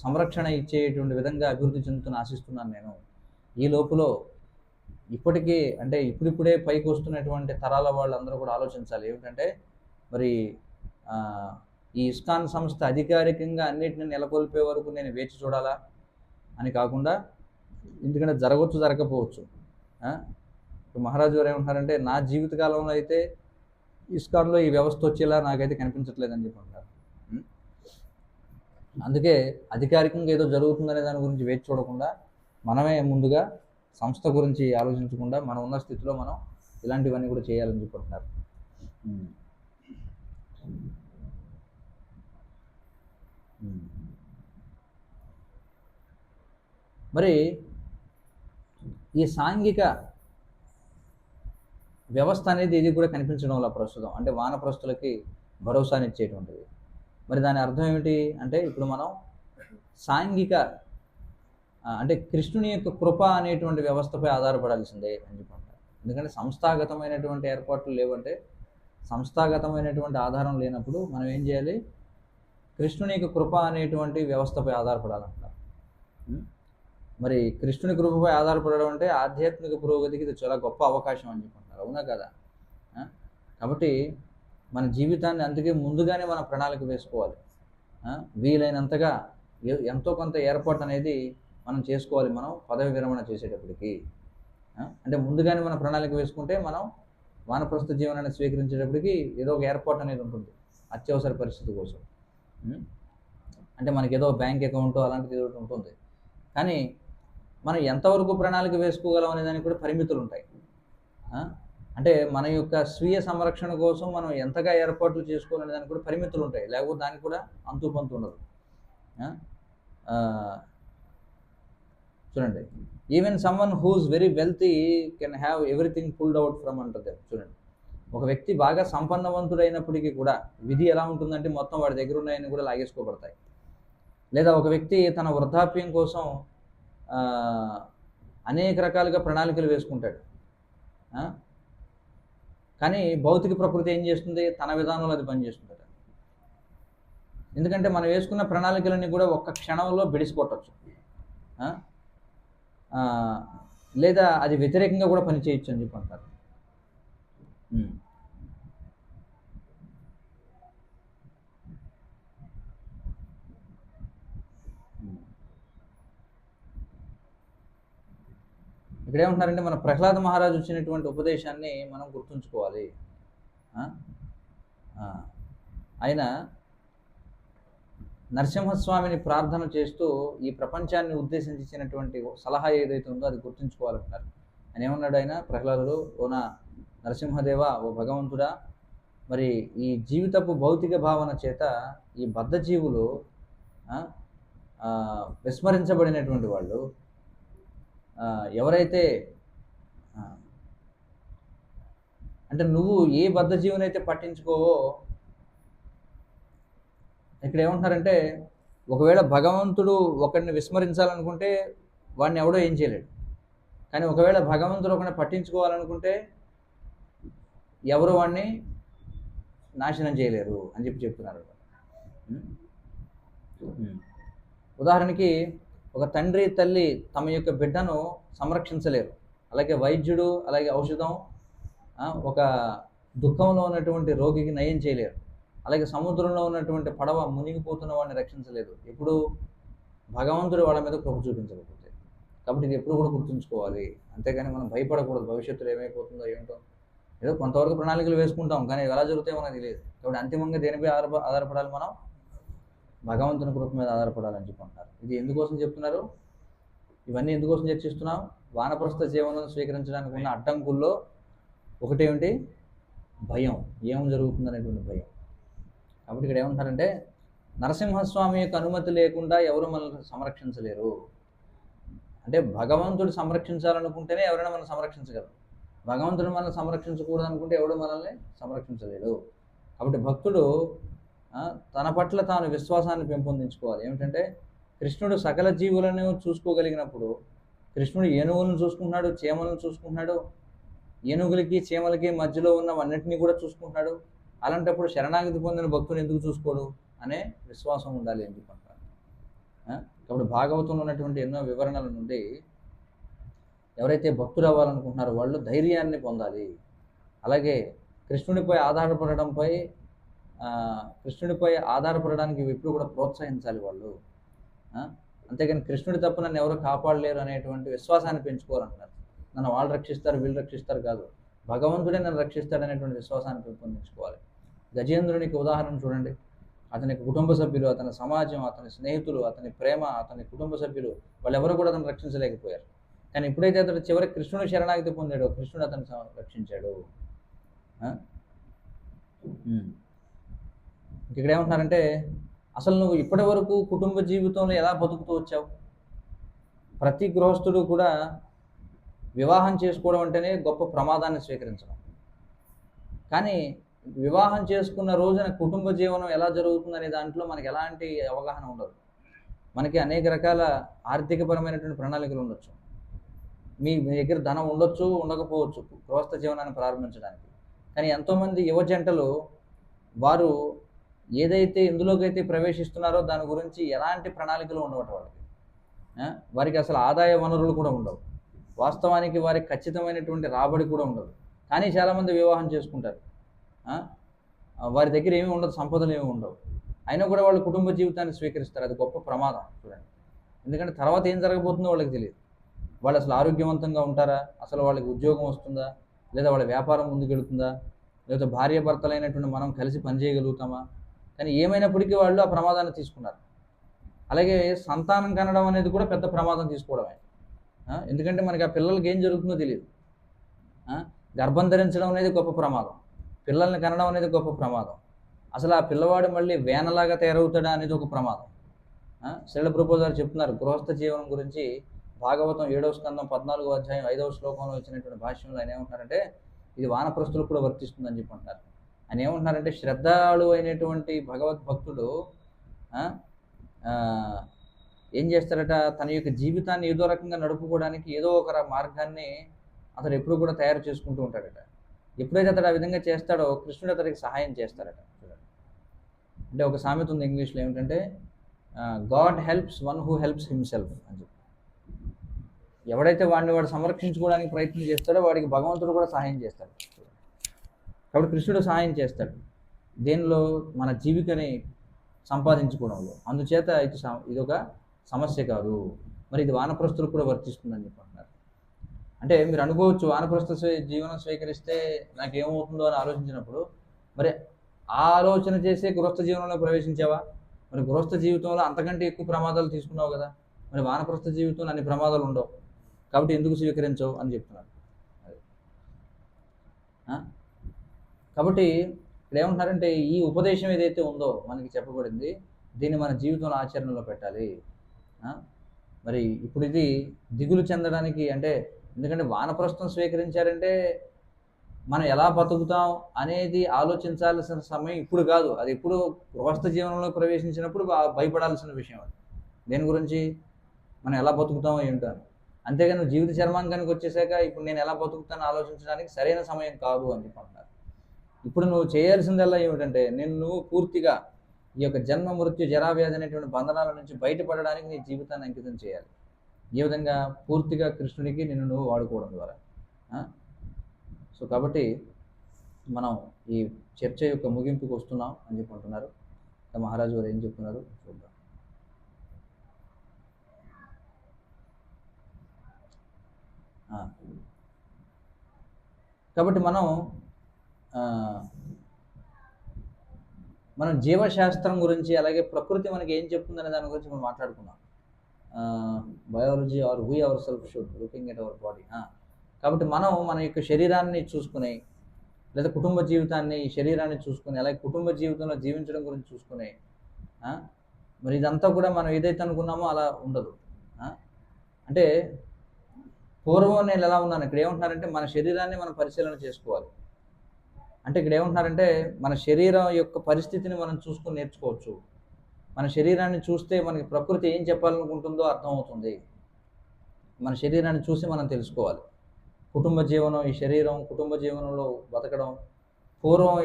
సంరక్షణ ఇచ్చేటువంటి విధంగా అభివృద్ధి చెందుతున్న ఆశిస్తున్నాను నేను. ఈ లోపల ఇప్పటికీ అంటే ఇప్పుడిప్పుడే పైకి వస్తున్నటువంటి తరాల వాళ్ళందరూ కూడా ఆలోచించాలి. ఏమిటంటే, మరి ఈ ఇస్కాన్ సంస్థ అధికారికంగా అన్నిటిని నెలకొల్పే వరకు నేను వేచి చూడాలా అని కాకుండా, ఎందుకంటే జరగవచ్చు, జరగకపోవచ్చు. మహారాజు గారు ఏమంటారంటే, నా జీవితకాలంలో అయితే ఇస్కాన్లో ఈ వ్యవస్థ వచ్చేలా నాకైతే కనిపించట్లేదని చెప్పి అంటారు. అందుకే అధికారికంగా ఏదో జరుగుతుందనే దాని గురించి వేచి చూడకుండా, మనమే ముందుగా సంస్థ గురించి ఆలోచించకుండా మనం ఉన్న స్థితిలో మనం ఇలాంటివన్నీ కూడా చేయాలని చెప్పుకుంటున్నారు. మరి ఈ సాంఘిక వ్యవస్థ అనేది ఇది కూడా కనిపించడం వల్ల ప్రస్తుతం అంటే వానప్రస్థులకి భరోసానిచ్చేటువంటిది. మరి దాని అర్థం ఏమిటి అంటే, ఇప్పుడు మనం సాంఘిక అంటే కృష్ణుని యొక్క కృప అనేటువంటి వ్యవస్థపై ఆధారపడాల్సిందే అని చెప్పుకుంటారు. ఎందుకంటే సంస్థాగతమైనటువంటి ఏర్పాట్లు లేవంటే, సంస్థాగతమైనటువంటి ఆధారం లేనప్పుడు మనం ఏం చేయాలి? కృష్ణుని యొక్క కృప అనేటువంటి వ్యవస్థపై ఆధారపడాలంటారు. మరి కృష్ణుని కృపపై ఆధారపడడం అంటే ఆధ్యాత్మిక పురోగతికి ఇది చాలా గొప్ప అవకాశం అని చెప్పుకుంటారు. అవునా కదా? కాబట్టి మన జీవితాన్ని అందుకే ముందుగానే మన ప్రణాళిక వేసుకోవాలి. వీలైనంతగా ఎంతో కొంత ఏర్పాటు అనేది మనం చేసుకోవాలి. మనం పదవి విరమణ చేసేటప్పటికి అంటే ముందుగానే మన ప్రణాళిక వేసుకుంటే మనం వానప్రస్థ జీవనాన్ని స్వీకరించేటప్పటికి ఏదో ఒక ఏర్పాటు అనేది ఉంటుంది అత్యవసర పరిస్థితి కోసం. అంటే మనకి ఏదో బ్యాంక్ అకౌంట్ అలాంటిది ఏదో ఉంటుంది. కానీ మనం ఎంతవరకు ప్రణాళిక వేసుకోగలం అనే దానికి కూడా పరిమితులు ఉంటాయి. అంటే మన యొక్క స్వీయ సంరక్షణ కోసం మనం ఎంతగా ఏర్పాట్లు చేసుకోవాలనే దానికి కూడా పరిమితులు ఉంటాయి. లేకపోతే దానికి కూడా అంతు పంతు ఉండదు. చూడండి, even someone who's very wealthy can have everything pulled out from అంటుంది. చూడండి, ఒక వ్యక్తి బాగా సంపన్నవంతుడైనప్పటికీ కూడా విధి ఎలా ఉంటుందంటే మొత్తం వాడి దగ్గర ఉన్నాయని కూడా లాగేసుకోబడతాయి. లేదా ఒక వ్యక్తి తన వృద్ధాప్యం కోసం అనేక రకాలుగా ప్రణాళికలు వేసుకుంటాడు. కానీ భౌతిక ప్రకృతి ఏం చేస్తుంది? తన విధానంలో అది పనిచేస్తుంది. ఎందుకంటే మనం వేసుకున్న ప్రణాళికలన్నీ కూడా ఒక్క క్షణంలో బిడిసికొట్టచ్చు, లేదా అది వ్యతిరేకంగా కూడా పనిచేయచ్చు అని చెప్పి అంటారు. ఇక్కడ ఏమంటున్నారంటే మన ప్రహ్లాద మహారాజు వచ్చినటువంటి ఉపదేశాన్ని మనం గుర్తుంచుకోవాలి. ఆయన నరసింహస్వామిని ప్రార్థన చేస్తూ ఈ ప్రపంచాన్ని ఉద్దేశించినటువంటి సలహా ఏదైతే ఉందో అది గుర్తుంచుకోవాలంటారు. ఆయన ఏమన్నాడు? ఆయన ప్రహ్లాదుడు, ఓ నా నరసింహదేవ, ఓ భగవంతుడా, మరి ఈ జీవితపు భౌతిక భావన చేత ఈ బద్ధజీవులు విస్మరించబడినటువంటి వాళ్ళు ఎవరైతే, అంటే నువ్వు ఏ బద్ధజీవునైతే పట్టించుకోవో, ఇక్కడ ఏమంటున్నారంటే ఒకవేళ భగవంతుడు ఒకరిని విస్మరించాలనుకుంటే వాడిని ఎవడో ఏం చేయలేడు. కానీ ఒకవేళ భగవంతుడు ఒకరిని పట్టించుకోవాలనుకుంటే ఎవరు వాడిని నాశనం చేయలేరు అని చెప్పి చెప్తున్నారు. ఉదాహరణకి ఒక తండ్రి తల్లి తమ యొక్క బిడ్డను సంరక్షించలేరు. అలాగే వైద్యుడు, అలాగే ఔషధం ఒక దుఃఖంలో ఉన్నటువంటి రోగికి నయం చేయలేరు. అలాగే సముద్రంలో ఉన్నటువంటి పడవ మునిగిపోతున్న వాడిని రక్షించలేదు. ఎప్పుడు భగవంతుడు వాళ్ళ మీద కృప చూపించకపోతే. కాబట్టి ఇది ఎప్పుడు కూడా గుర్తుంచుకోవాలి. అంతేగాని మనం భయపడకూడదు భవిష్యత్తులో ఏమైపోతుందో ఏంటో. ఏదో కొంతవరకు ప్రణాళికలు వేసుకుంటాం, కానీ ఎలా జరుగుతాయో మనకు తెలియదు. కాబట్టి అంతిమంగా దేనిపై ఆధారపడాలి? మనం భగవంతుని కృప మీద ఆధారపడాలని చెప్పుకుంటారు. ఇది ఎందుకోసం చెప్తున్నారు? ఇవన్నీ ఎందుకోసం చర్చిస్తున్నాం? వానప్రస్థ జీవనం స్వీకరించడానికి ఉన్న అడ్డంకుల్లో ఒకటేమిటి? భయం. ఏం జరుగుతుందనేటువంటి భయం. కాబట్టి ఇక్కడ ఏమంటారంటే నరసింహస్వామి యొక్క అనుమతి లేకుండా ఎవరు మనల్ని సంరక్షించలేరు. అంటే భగవంతుడు సంరక్షించాలనుకుంటేనే ఎవరైనా మనం సంరక్షించగలరు. భగవంతుడు మనల్ని సంరక్షించకూడదు అనుకుంటే ఎవడు మనల్ని సంరక్షించలేడు. కాబట్టి భక్తుడు తన పట్ల తాను విశ్వాసాన్ని పెంపొందించుకోవాలి. ఏమిటంటే కృష్ణుడు సకల జీవులను చూసుకోగలిగినప్పుడు, కృష్ణుడు ఏనుగులను చూసుకుంటున్నాడు, చీమలను చూసుకుంటున్నాడు, ఏనుగులకి చీమలకి మధ్యలో ఉన్నవన్నింటినీ కూడా చూసుకుంటున్నాడు. అలాంటప్పుడు శరణాగతి పొందిన భక్తుని ఎందుకు చూసుకోడు అనే విశ్వాసం ఉండాలి అని చెప్పుకుంటారు. కాబట్టి భాగవతంలో ఉన్నటువంటి ఎన్నో వివరణల నుండి ఎవరైతే భక్తులు అవ్వాలనుకుంటున్నారో వాళ్ళు ధైర్యాన్ని పొందాలి. అలాగే కృష్ణుడిపై ఆధారపడడానికి ఎప్పుడు కూడా ప్రోత్సహించాలి వాళ్ళు. అంతేగాని కృష్ణుడి తప్ప నన్ను ఎవరు కాపాడలేరు అనేటువంటి విశ్వాసాన్ని పెంచుకోవాలంటారు. నన్ను వాళ్ళు రక్షిస్తారు, వీళ్ళు రక్షిస్తారు కాదు, భగవంతుడే నన్ను రక్షిస్తాడనేటువంటి విశ్వాసాన్ని పెంపొందించుకోవాలి. గజేంద్రునికి ఉదాహరణ చూడండి. అతని కుటుంబ సభ్యులు, అతని సమాజం, అతని స్నేహితులు, అతని ప్రేమ, అతని కుటుంబ సభ్యులు వాళ్ళెవరు కూడా అతను రక్షించలేకపోయారు. కానీ ఎప్పుడైతే అతను చివరికి కృష్ణుడు శరణాగతి పొందాడో కృష్ణుడు అతన్ని రక్షించాడు. ఇక్కడ ఏమంటున్నారంటే అసలు నువ్వు ఇప్పటి వరకు కుటుంబ జీవితంలో ఎలా బతుకుతూ వచ్చావు? ప్రతి గృహస్థుడు కూడా వివాహం చేసుకోవడం అంటేనే గొప్ప ప్రమాదాన్ని స్వీకరించడం. కానీ వివాహం చేసుకున్న రోజున కుటుంబ జీవనం ఎలా జరుగుతుందనే దాంట్లో మనకి ఎలాంటి అవగాహన ఉండదు. మనకి అనేక రకాల ఆర్థికపరమైనటువంటి ప్రణాళికలు ఉండొచ్చు, మీ దగ్గర ధనం ఉండొచ్చు, ఉండకపోవచ్చు గృహస్థ జీవనాన్ని ప్రారంభించడానికి. కానీ ఎంతోమంది యువ జంటలు వారు ఏదైతే ఇందులోకైతే ప్రవేశిస్తున్నారో దాని గురించి ఎలాంటి ప్రణాళికలు ఉండవట వాళ్ళకి. వారికి అసలు ఆదాయ వనరులు కూడా ఉండవు. వాస్తవానికి వారికి ఖచ్చితమైనటువంటి రాబడి కూడా ఉండదు. కానీ చాలామంది వివాహం చేసుకుంటారు. వారి దగ్గర ఏమీ ఉండదు, సంపదలు ఏమి ఉండవు. అయినా కూడా వాళ్ళు కుటుంబ జీవితాన్ని స్వీకరిస్తారు. అది గొప్ప ప్రమాదం చూడండి. ఎందుకంటే తర్వాత ఏం జరగబోతుందో వాళ్ళకి తెలియదు. వాళ్ళు అసలు ఆరోగ్యవంతంగా ఉంటారా, అసలు వాళ్ళకి ఉద్యోగం వస్తుందా, లేదా వాళ్ళ వ్యాపారం ముందుకెళ్తుందా, లేదా భార్యాభర్తలైనటువంటి మనం కలిసి పనిచేయగలుగుతామా. కానీ ఏమైనప్పటికీ వాళ్ళు ఆ ప్రమాదాన్ని తీసుకున్నారు. అలాగే సంతానం కనడం అనేది కూడా పెద్ద ప్రమాదం తీసుకోవడమే. ఎందుకంటే మనకి ఆ పిల్లలకి ఏం జరుగుతుందో తెలియదు. గర్భం ధరించడం అనేది గొప్ప ప్రమాదం, పిల్లల్ని కనడం అనేది గొప్ప ప్రమాదం. అసలు ఆ పిల్లవాడు మళ్ళీ వేనలాగా తయారవుతాడా అనేది ఒక ప్రమాదం. శ్రీల ప్రభుపాదులు గారు చెప్తున్నారు గృహస్థ జీవనం గురించి. భాగవతం 7వ స్కందం 14వ అధ్యాయం 5వ శ్లోకంలో వచ్చినటువంటి భాష్యంలో ఆయన ఏమంటున్నారంటే ఇది వానప్రస్థులకు కూడా వర్తిస్తుందని చెప్పి అంటున్నారు. ఆయన ఏమంటున్నారంటే శ్రద్ధాళు అయినటువంటి భగవద్భక్తుడు ఏం చేస్తారట, తన యొక్క జీవితాన్ని ఏదో రకంగా నడుపుకోవడానికి ఏదో ఒక మార్గాన్ని అతడు ఎప్పుడు కూడా తయారు చేసుకుంటూ ఉంటాడట. ఎప్పుడైతే అతడు ఆ విధంగా చేస్తాడో కృష్ణుడు అతడికి సహాయం చేస్తాడట. అంటే ఒక సామెత ఉంది ఇంగ్లీష్లో, ఏమిటంటే God helps one who helps himself అని చెప్పి. ఎవడైతే వాడు సంరక్షించుకోవడానికి ప్రయత్నం చేస్తాడో వాడికి భగవంతుడు కూడా సహాయం చేస్తాడు. కాబట్టి కృష్ణుడు సహాయం చేస్తాడు దేనిలో, మన జీవికని సంపాదించుకోవడంలో. అందుచేత ఇది ఒక సమస్య కాదు. మరి ఇది వానప్రస్థులకు కూడా వర్తిస్తుందని చెప్పి అంటున్నారు. అంటే మీరు అనుకోవచ్చు, వానప్రస్థ జీవనం స్వీకరిస్తే నాకేమవుతుందో అని ఆలోచించినప్పుడు, మరి ఆ ఆలోచన చేసే గృహస్థ జీవనంలో ప్రవేశించావా? మరి గృహస్థ జీవితంలో అంతకంటే ఎక్కువ ప్రమాదాలు తీసుకున్నావు కదా, మరి వానప్రస్థ జీవితంలో అన్ని ప్రమాదాలు ఉండవు, కాబట్టి ఎందుకు స్వీకరించవు అని చెప్తున్నారు. కాబట్టి ఇక్కడ ఏమంటున్నారంటే, ఈ ఉపదేశం ఏదైతే ఉందో మనకి చెప్పబడింది, దీన్ని మన జీవితంలో ఆచరణలో పెట్టాలి. మరి ఇప్పుడు ఇది దిగులు చెందడానికి, అంటే ఎందుకంటే వానప్రస్థం స్వీకరించారంటే మనం ఎలా బతుకుతాం అనేది ఆలోచించాల్సిన సమయం ఇప్పుడు కాదు, అది ఇప్పుడు గృహస్థ జీవనంలో ప్రవేశించినప్పుడు భయపడాల్సిన విషయం. అది దేని గురించి, మనం ఎలా బతుకుతామో ఏంటో. అంతేగాని నువ్వు జీవిత చర్మాంకానికి వచ్చేసాక ఇప్పుడు నేను ఎలా బతుకుతానో ఆలోచించడానికి సరైన సమయం కాదు అని చెప్పి అంటున్నారు. ఇప్పుడు నువ్వు చేయాల్సిందల్లా ఏమిటంటే, నువ్వు పూర్తిగా ఈ యొక్క జన్మ మృత్యు జరావ్యాధి అనేటువంటి బంధనాల నుంచి బయటపడడానికి నీ జీవితాన్ని అంకితం చేయాలి. ఏ విధంగా? పూర్తిగా కృష్ణుడికి నిన్ను నువ్వు వాడుకోవడం ద్వారా. సో కాబట్టి మనం ఈ చర్చ యొక్క ముగింపుకు వస్తున్నాం అని చెప్పి అంటున్నారు. మహారాజు గారు ఏం చెప్తున్నారు చూద్దాం. కాబట్టి మనం జీవశాస్త్రం గురించి, అలాగే ప్రకృతి మనకి ఏం చెప్తుందనే దాని గురించి మనం మాట్లాడుకున్నాం. Biology are we our self should looking at our body. కాబట్టి మన యొక్క శరీరాన్ని చూసుకుని, లేదా కుటుంబ జీవితాన్ని, శరీరాన్ని చూసుకుని, అలాగే కుటుంబ జీవితంలో జీవించడం గురించి చూసుకుని, మరి ఇదంతా కూడా మనం ఏదైతే అనుకున్నామో అలా ఉండదు. అంటే పూర్వం నేను ఎలా ఉన్నాను, ఇక్కడ ఏమంటున్నారంటే మన శరీరాన్ని మనం పరిశీలన చేసుకోవాలి. అంటే ఇక్కడ ఏమంటున్నారంటే మన శరీరం యొక్క పరిస్థితిని మనం చూసుకుని నేర్చుకోవచ్చు. మన శరీరాన్ని చూస్తే మనకి ప్రకృతి ఏం చెప్పాలనుకుంటుందో అర్థమవుతుంది. మన శరీరాన్ని చూసి మనం తెలుసుకోవాలి. కుటుంబ జీవనం, ఈ శరీరం కుటుంబ జీవనంలో బతకడం పూర్వం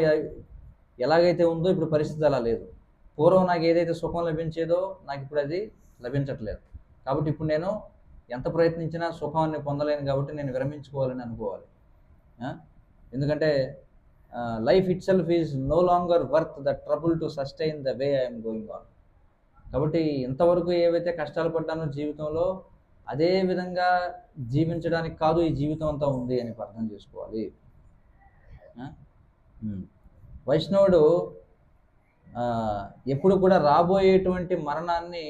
ఎలాగైతే ఉందో ఇప్పుడు పరిస్థితి అలా లేదు. పూర్వం నాకు ఏదైతే సుఖం లభించేదో నాకు ఇప్పుడు అది లభించట్లేదు. కాబట్టి ఇప్పుడు నేను ఎంత ప్రయత్నించినా సుఖాన్ని పొందలేను, కాబట్టి నేను విరమించుకోవాలని అనుకోవాలి. ఎందుకంటే life itself is no longer worth the trouble to sustain the way I'm going on. కాబట్టి ఇంతవరకు ఏవైతే కష్టాలు పడ్డానో జీవితంలో, అదే విధంగా జీవించడానికి కాదు ఈ జీవితం అంతా ఉంది అని అర్థం చేసుకోవాలి. వైష్ణవుడు ఎప్పుడు కూడా రాబోయేటువంటి మరణాన్ని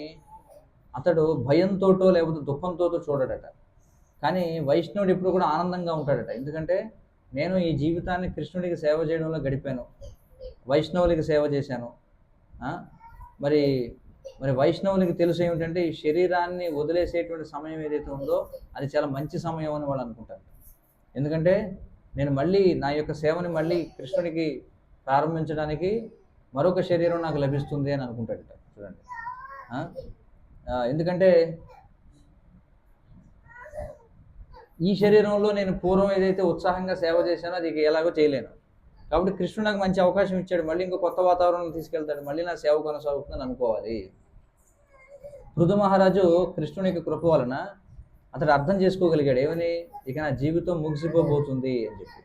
అతడు భయంతోటో లేకపోతే దుఃఖంతోటో చూడడట. కానీ వైష్ణవుడు ఎప్పుడు కూడా ఆనందంగా ఉంటాడట. ఎందుకంటే నేను ఈ జీవితాన్ని కృష్ణుడికి సేవ చేయడంలో గడిపాను, వైష్ణవులకి సేవ చేశాను. మరి వైష్ణవులకి తెలుసు ఏమిటంటే ఈ శరీరాన్ని వదిలేసేటువంటి సమయం ఏదైతే ఉందో అది చాలా మంచి సమయం అని వాళ్ళు అనుకుంటారు. ఎందుకంటే నేను మళ్ళీ నా యొక్క సేవని మళ్ళీ కృష్ణుడికి ప్రారంభించడానికి మరొక శరీరం నాకు లభిస్తుంది అని అనుకుంటాడట. చూడండి, ఎందుకంటే ఈ శరీరంలో నేను పూర్వం ఏదైతే ఉత్సాహంగా సేవ చేశానో అది ఎలాగో చేయలేను. కాబట్టి కృష్ణుడు నాకు మంచి అవకాశం ఇచ్చాడు, మళ్ళీ ఇంకో కొత్త వాతావరణం తీసుకెళ్తాడు, మళ్ళీ నా సేవ కొనసాగుతుందని అనుకోవాలి. పృథు మహారాజు కృష్ణునికి కృప వలన అతడు అర్థం చేసుకోగలిగాడు, ఏమని, ఇక నా జీవితం ముగిసిపోబోతుంది అని చెప్పి.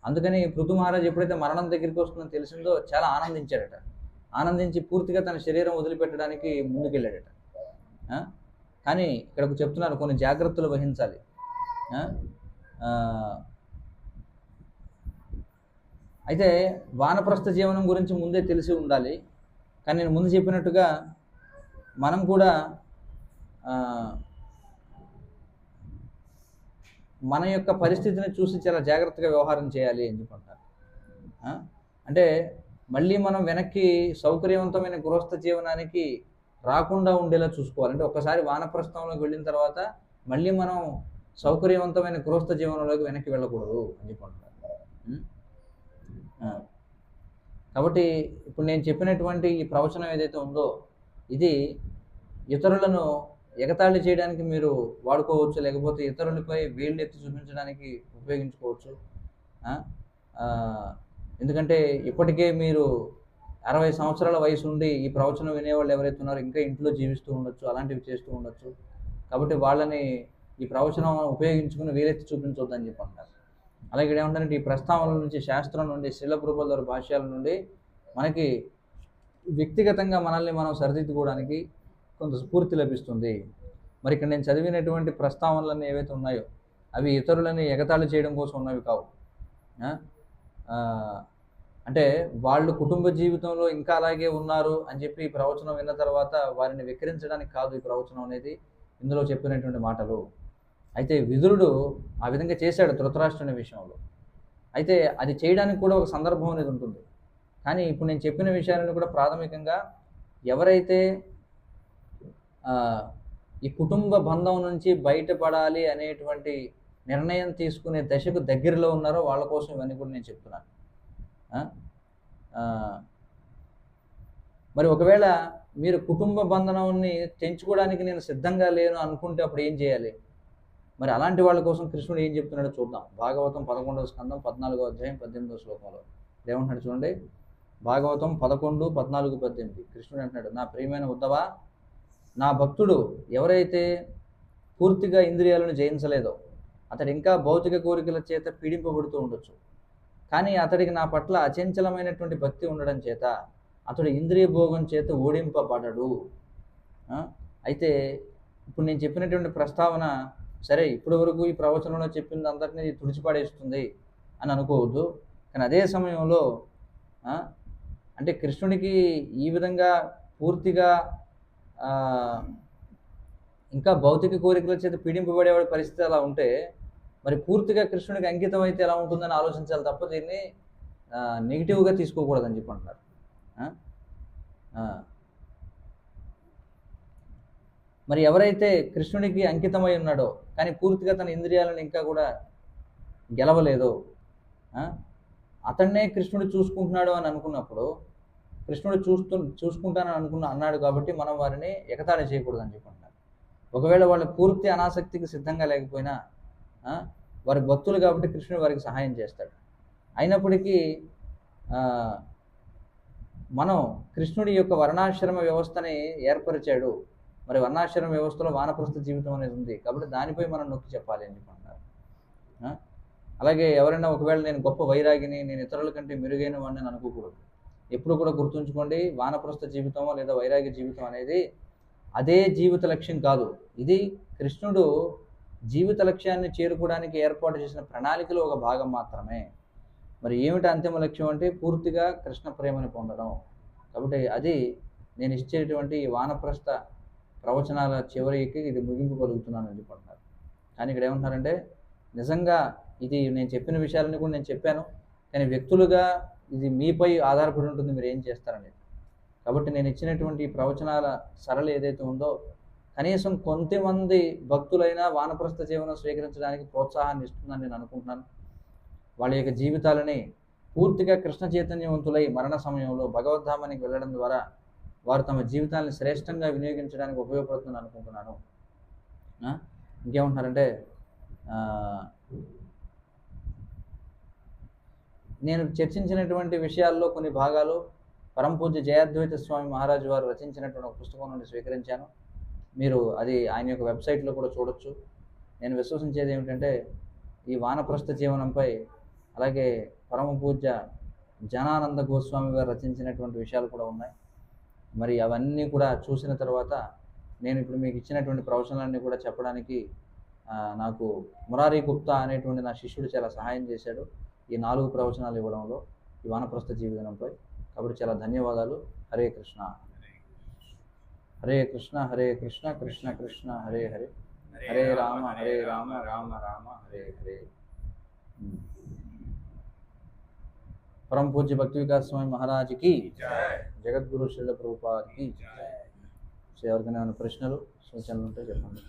అందుకని పృథు మహారాజు ఎప్పుడైతే మరణం దగ్గరికి వస్తుందని తెలిసిందో చాలా ఆనందించాడట. ఆనందించి పూర్తిగా తన శరీరం వదిలిపెట్టడానికి ముందుకెళ్ళాడట. కానీ ఇక్కడకు చెప్తున్నారు, కొన్ని జాగ్రత్తలు వహించాలి. అయితే వానప్రస్థ జీవనం గురించి ముందే తెలిసి ఉండాలి. కానీ నేను ముందు చెప్పినట్టుగా మనం కూడా మన యొక్క పరిస్థితిని చూసి చాలా జాగ్రత్తగా వ్యవహారం చేయాలి అని చెప్పుకుంటారు. అంటే మళ్ళీ మనం వెనక్కి సౌకర్యవంతమైన గృహస్థ జీవనానికి రాకుండా ఉండేలా చూసుకోవాలి. అంటే ఒక్కసారి వానప్రస్థంలోకి వెళ్ళిన తర్వాత మళ్ళీ మనం సౌకర్యవంతమైన గృహస్థ జీవనంలోకి వెనక్కి వెళ్ళకూడదు అని చెప్పుకుంటారు. కాబట్టి ఇప్పుడు నేను చెప్పినటువంటి ఈ ప్రవచనం ఏదైతే ఉందో ఇది ఇతరులను ఎగతాళి చేయడానికి మీరు వాడుకోవచ్చు, లేకపోతే ఇతరులపై వేళ్ళు ఎత్తి చూపించడానికి ఉపయోగించుకోవచ్చు. ఎందుకంటే ఇప్పటికే మీరు 60 సంవత్సరాల వయసు ఉండి ఈ ప్రవచనం వినేవాళ్ళు ఎవరైతే ఉన్నారో ఇంకా ఇంట్లో జీవిస్తూ ఉండొచ్చు, అలాంటివి చేస్తూ ఉండొచ్చు. కాబట్టి వాళ్ళని ఈ ప్రవచనం ఉపయోగించుకుని వేలెత్తి చూపించొద్దని చెప్పి అంటారు. అలాగే ఏమంటారంటే ఈ ప్రస్తావనల నుంచి, శాస్త్రం నుండి, శీల ప్రభుల భాష్యాల నుండి మనకి వ్యక్తిగతంగా మనల్ని మనం సరిదిద్దుకోవడానికి కొంత స్ఫూర్తి లభిస్తుంది. మరి ఇక్కడ నేను చదివినటువంటి ప్రస్తావనలన్నీ ఏవైతే ఉన్నాయో అవి ఇతరులని ఎగతాళి చేయడం కోసం ఉన్నవి కావు. అంటే వాళ్ళు కుటుంబ జీవితంలో ఇంకా అలాగే ఉన్నారు అని చెప్పి ఈ ప్రవచనం విన్న తర్వాత వారిని వికరించడానికి కాదు ఈ ప్రవచనం అనేది ఇందులో చెప్పినటువంటి మాటలు. అయితే విదురుడు ఆ విధంగా చేశాడు ధృతరాష్ట్రుని విషయంలో. అయితే అది చేయడానికి కూడా ఒక సందర్భం అనేది ఉంటుంది. కానీ ఇప్పుడు నేను చెప్పిన విషయాలను కూడా ప్రాథమికంగా ఎవరైతే ఈ కుటుంబ బంధం నుంచి బయటపడాలి అనేటువంటి నిర్ణయం తీసుకునే దశకు దగ్గరలో ఉన్నారో వాళ్ళ కోసం ఇవన్నీ కూడా నేను చెప్తున్నాను. మరి ఒకవేళ మీరు కుటుంబ బంధనాన్ని తెంచుకోవడానికి నేను సిద్ధంగా లేను అనుకుంటే అప్పుడు ఏం చేయాలి? మరి అలాంటి వాళ్ళ కోసం కృష్ణుడు ఏం చెప్తున్నాడో చూద్దాం. భాగవతం 11వ స్కందం 14వ అధ్యాయం 18వ శ్లోకంలో ఏమంటున్నాడు చూడండి. భాగవతం 11, 14, 18 కృష్ణుడు అంటున్నాడు, నా ప్రియమైన ఉద్ధవ, నా భక్తుడు ఎవరైతే పూర్తిగా ఇంద్రియాలను జయించలేదో అతడు ఇంకా భౌతిక కోరికల చేత పీడింపబడుతూ ఉండొచ్చు. కానీ అతడికి నా పట్ల అచంచలమైనటువంటి భక్తి ఉండడం చేత అతడు ఇంద్రియ భోగం చేత ఓడింపబడడు. అయితే ఇప్పుడు నేను చెప్పినటువంటి ప్రస్తావన సరే ఇప్పటి వరకు ఈ ప్రవచనంలో చెప్పింది అందరినీ తుడిచిపడేస్తుంది అని అనుకోవద్దు. కానీ అదే సమయంలో అంటే కృష్ణుడికి ఈ విధంగా పూర్తిగా ఇంకా భౌతిక కోరికల చేత పీడింపబడేవాడి పరిస్థితి అలా ఉంటే మరి పూర్తిగా కృష్ణుడికి అంకితం అయితే ఎలా ఉంటుందని ఆలోచించాలి తప్ప దీన్ని నెగిటివ్గా తీసుకోకూడదని చెప్పి అంటున్నారు. మరి ఎవరైతే కృష్ణుడికి అంకితమై ఉన్నాడో కానీ పూర్తిగా తన ఇంద్రియాలను ఇంకా కూడా గెలవలేదో అతన్నే కృష్ణుడు చూసుకుంటున్నాడు అని అనుకున్నప్పుడు కృష్ణుడు చూసుకుంటానని అన్నాడు కాబట్టి మనం వారిని ఎగతాళి చేయకూడదని చెప్పి అంటున్నారు. ఒకవేళ వాళ్ళు పూర్తి అనాసక్తికి సిద్ధంగా లేకపోయినా వారి భక్తులు కాబట్టి కృష్ణుడు వారికి సహాయం చేస్తాడు. అయినప్పటికీ మనం కృష్ణుడి యొక్క వర్ణాశ్రమ వ్యవస్థని ఏర్పరిచాడు. మరి వర్ణాశ్రమ వ్యవస్థలో వానప్రస్థ జీవితం అనేది ఉంది కాబట్టి దానిపై మనం నొక్కి చెప్పాలి అని చెప్పంటారు. అలాగే ఎవరైనా ఒకవేళ నేను గొప్ప వైరాగిని, నేను ఇతరుల కంటే మెరుగైన వాడిని అని అనుకోకూడదు. ఎప్పుడు కూడా గుర్తుంచుకోండి, వానప్రస్థ జీవితమో లేదా వైరాగ్య జీవితం అనేది అదే జీవిత లక్ష్యం కాదు. ఇది కృష్ణుడు జీవిత లక్ష్యాన్ని చేరుకోవడానికి ఏర్పాటు చేసిన ప్రణాళికలో ఒక భాగం మాత్రమే. మరి ఏమిటి అంతిమ లక్ష్యం అంటే పూర్తిగా కృష్ణ ప్రేమని పొందడం. కాబట్టి అది నేను ఇచ్చేటువంటి వానప్రస్థ ప్రవచనాల చివరికి ఇది ముగింపు కలుగుతున్నాను అని చెప్పంటున్నారు. కానీ ఇక్కడ ఏమంటున్నారంటే నిజంగా ఇది నేను చెప్పిన విషయాలని కూడా నేను చెప్పాను, కానీ వ్యక్తులుగా ఇది మీపై ఆధారపడి ఉంటుంది, మీరు ఏం చేస్తారనేది. కాబట్టి నేను ఇచ్చినటువంటి ప్రవచనాల సరళి ఏదైతే ఉందో కనీసం కొంతమంది భక్తులైనా వానప్రస్థ జీవనం స్వీకరించడానికి ప్రోత్సాహాన్ని ఇస్తుందని నేను అనుకుంటున్నాను. వాళ్ళ యొక్క జీవితాలని పూర్తిగా కృష్ణ చైతన్యవంతులై మరణ సమయంలో భగవద్ధామానికి వెళ్ళడం ద్వారా వారు తమ జీవితాన్ని శ్రేష్టంగా వినియోగించడానికి ఉపయోగపడుతుందని అనుకుంటున్నాను. ఇంకేమంటున్నారంటే నేను చర్చించినటువంటి విషయాల్లో కొన్ని భాగాలు పరమపూజ్య జయాద్వైత స్వామి మహారాజు వారు రచించినటువంటి ఒక పుస్తకం నుండి స్వీకరించాను. మీరు అది ఆయన యొక్క వెబ్సైట్లో కూడా చూడొచ్చు. నేను విశ్వసించేది ఏమిటంటే ఈ వానప్రస్థ జీవనంపై అలాగే పరమపూజ్య జనానంద గోస్వామి గారు రచించినటువంటి విషయాలు కూడా ఉన్నాయి. మరి అవన్నీ కూడా చూసిన తర్వాత నేను ఇప్పుడు మీకు ఇచ్చినటువంటి ప్రవచనాలన్నీ కూడా చెప్పడానికి నాకు మురారి గుప్తా అనేటువంటి నా శిష్యుడు చాలా సహాయం చేశాడు ఈ 4 ప్రవచనాలు ఇవ్వడంలో ఈ వానప్రస్థ జీవితంపై. కాబట్టి చాలా ధన్యవాదాలు. హరే కృష్ణ. హరే కృష్ణ హరే కృష్ణ కృష్ణ కృష్ణ హరే హరే, హరే రామ రామ రామ హరే హరే. పరమ పూజ్య భక్తి వికాస్ స్వామి మహారాజ్కి జగద్గురు శ్రీల ప్రభుపాద్కి. ఎవరికైనా ప్రశ్నలు సూచనలు ఉంటే చెప్పండి.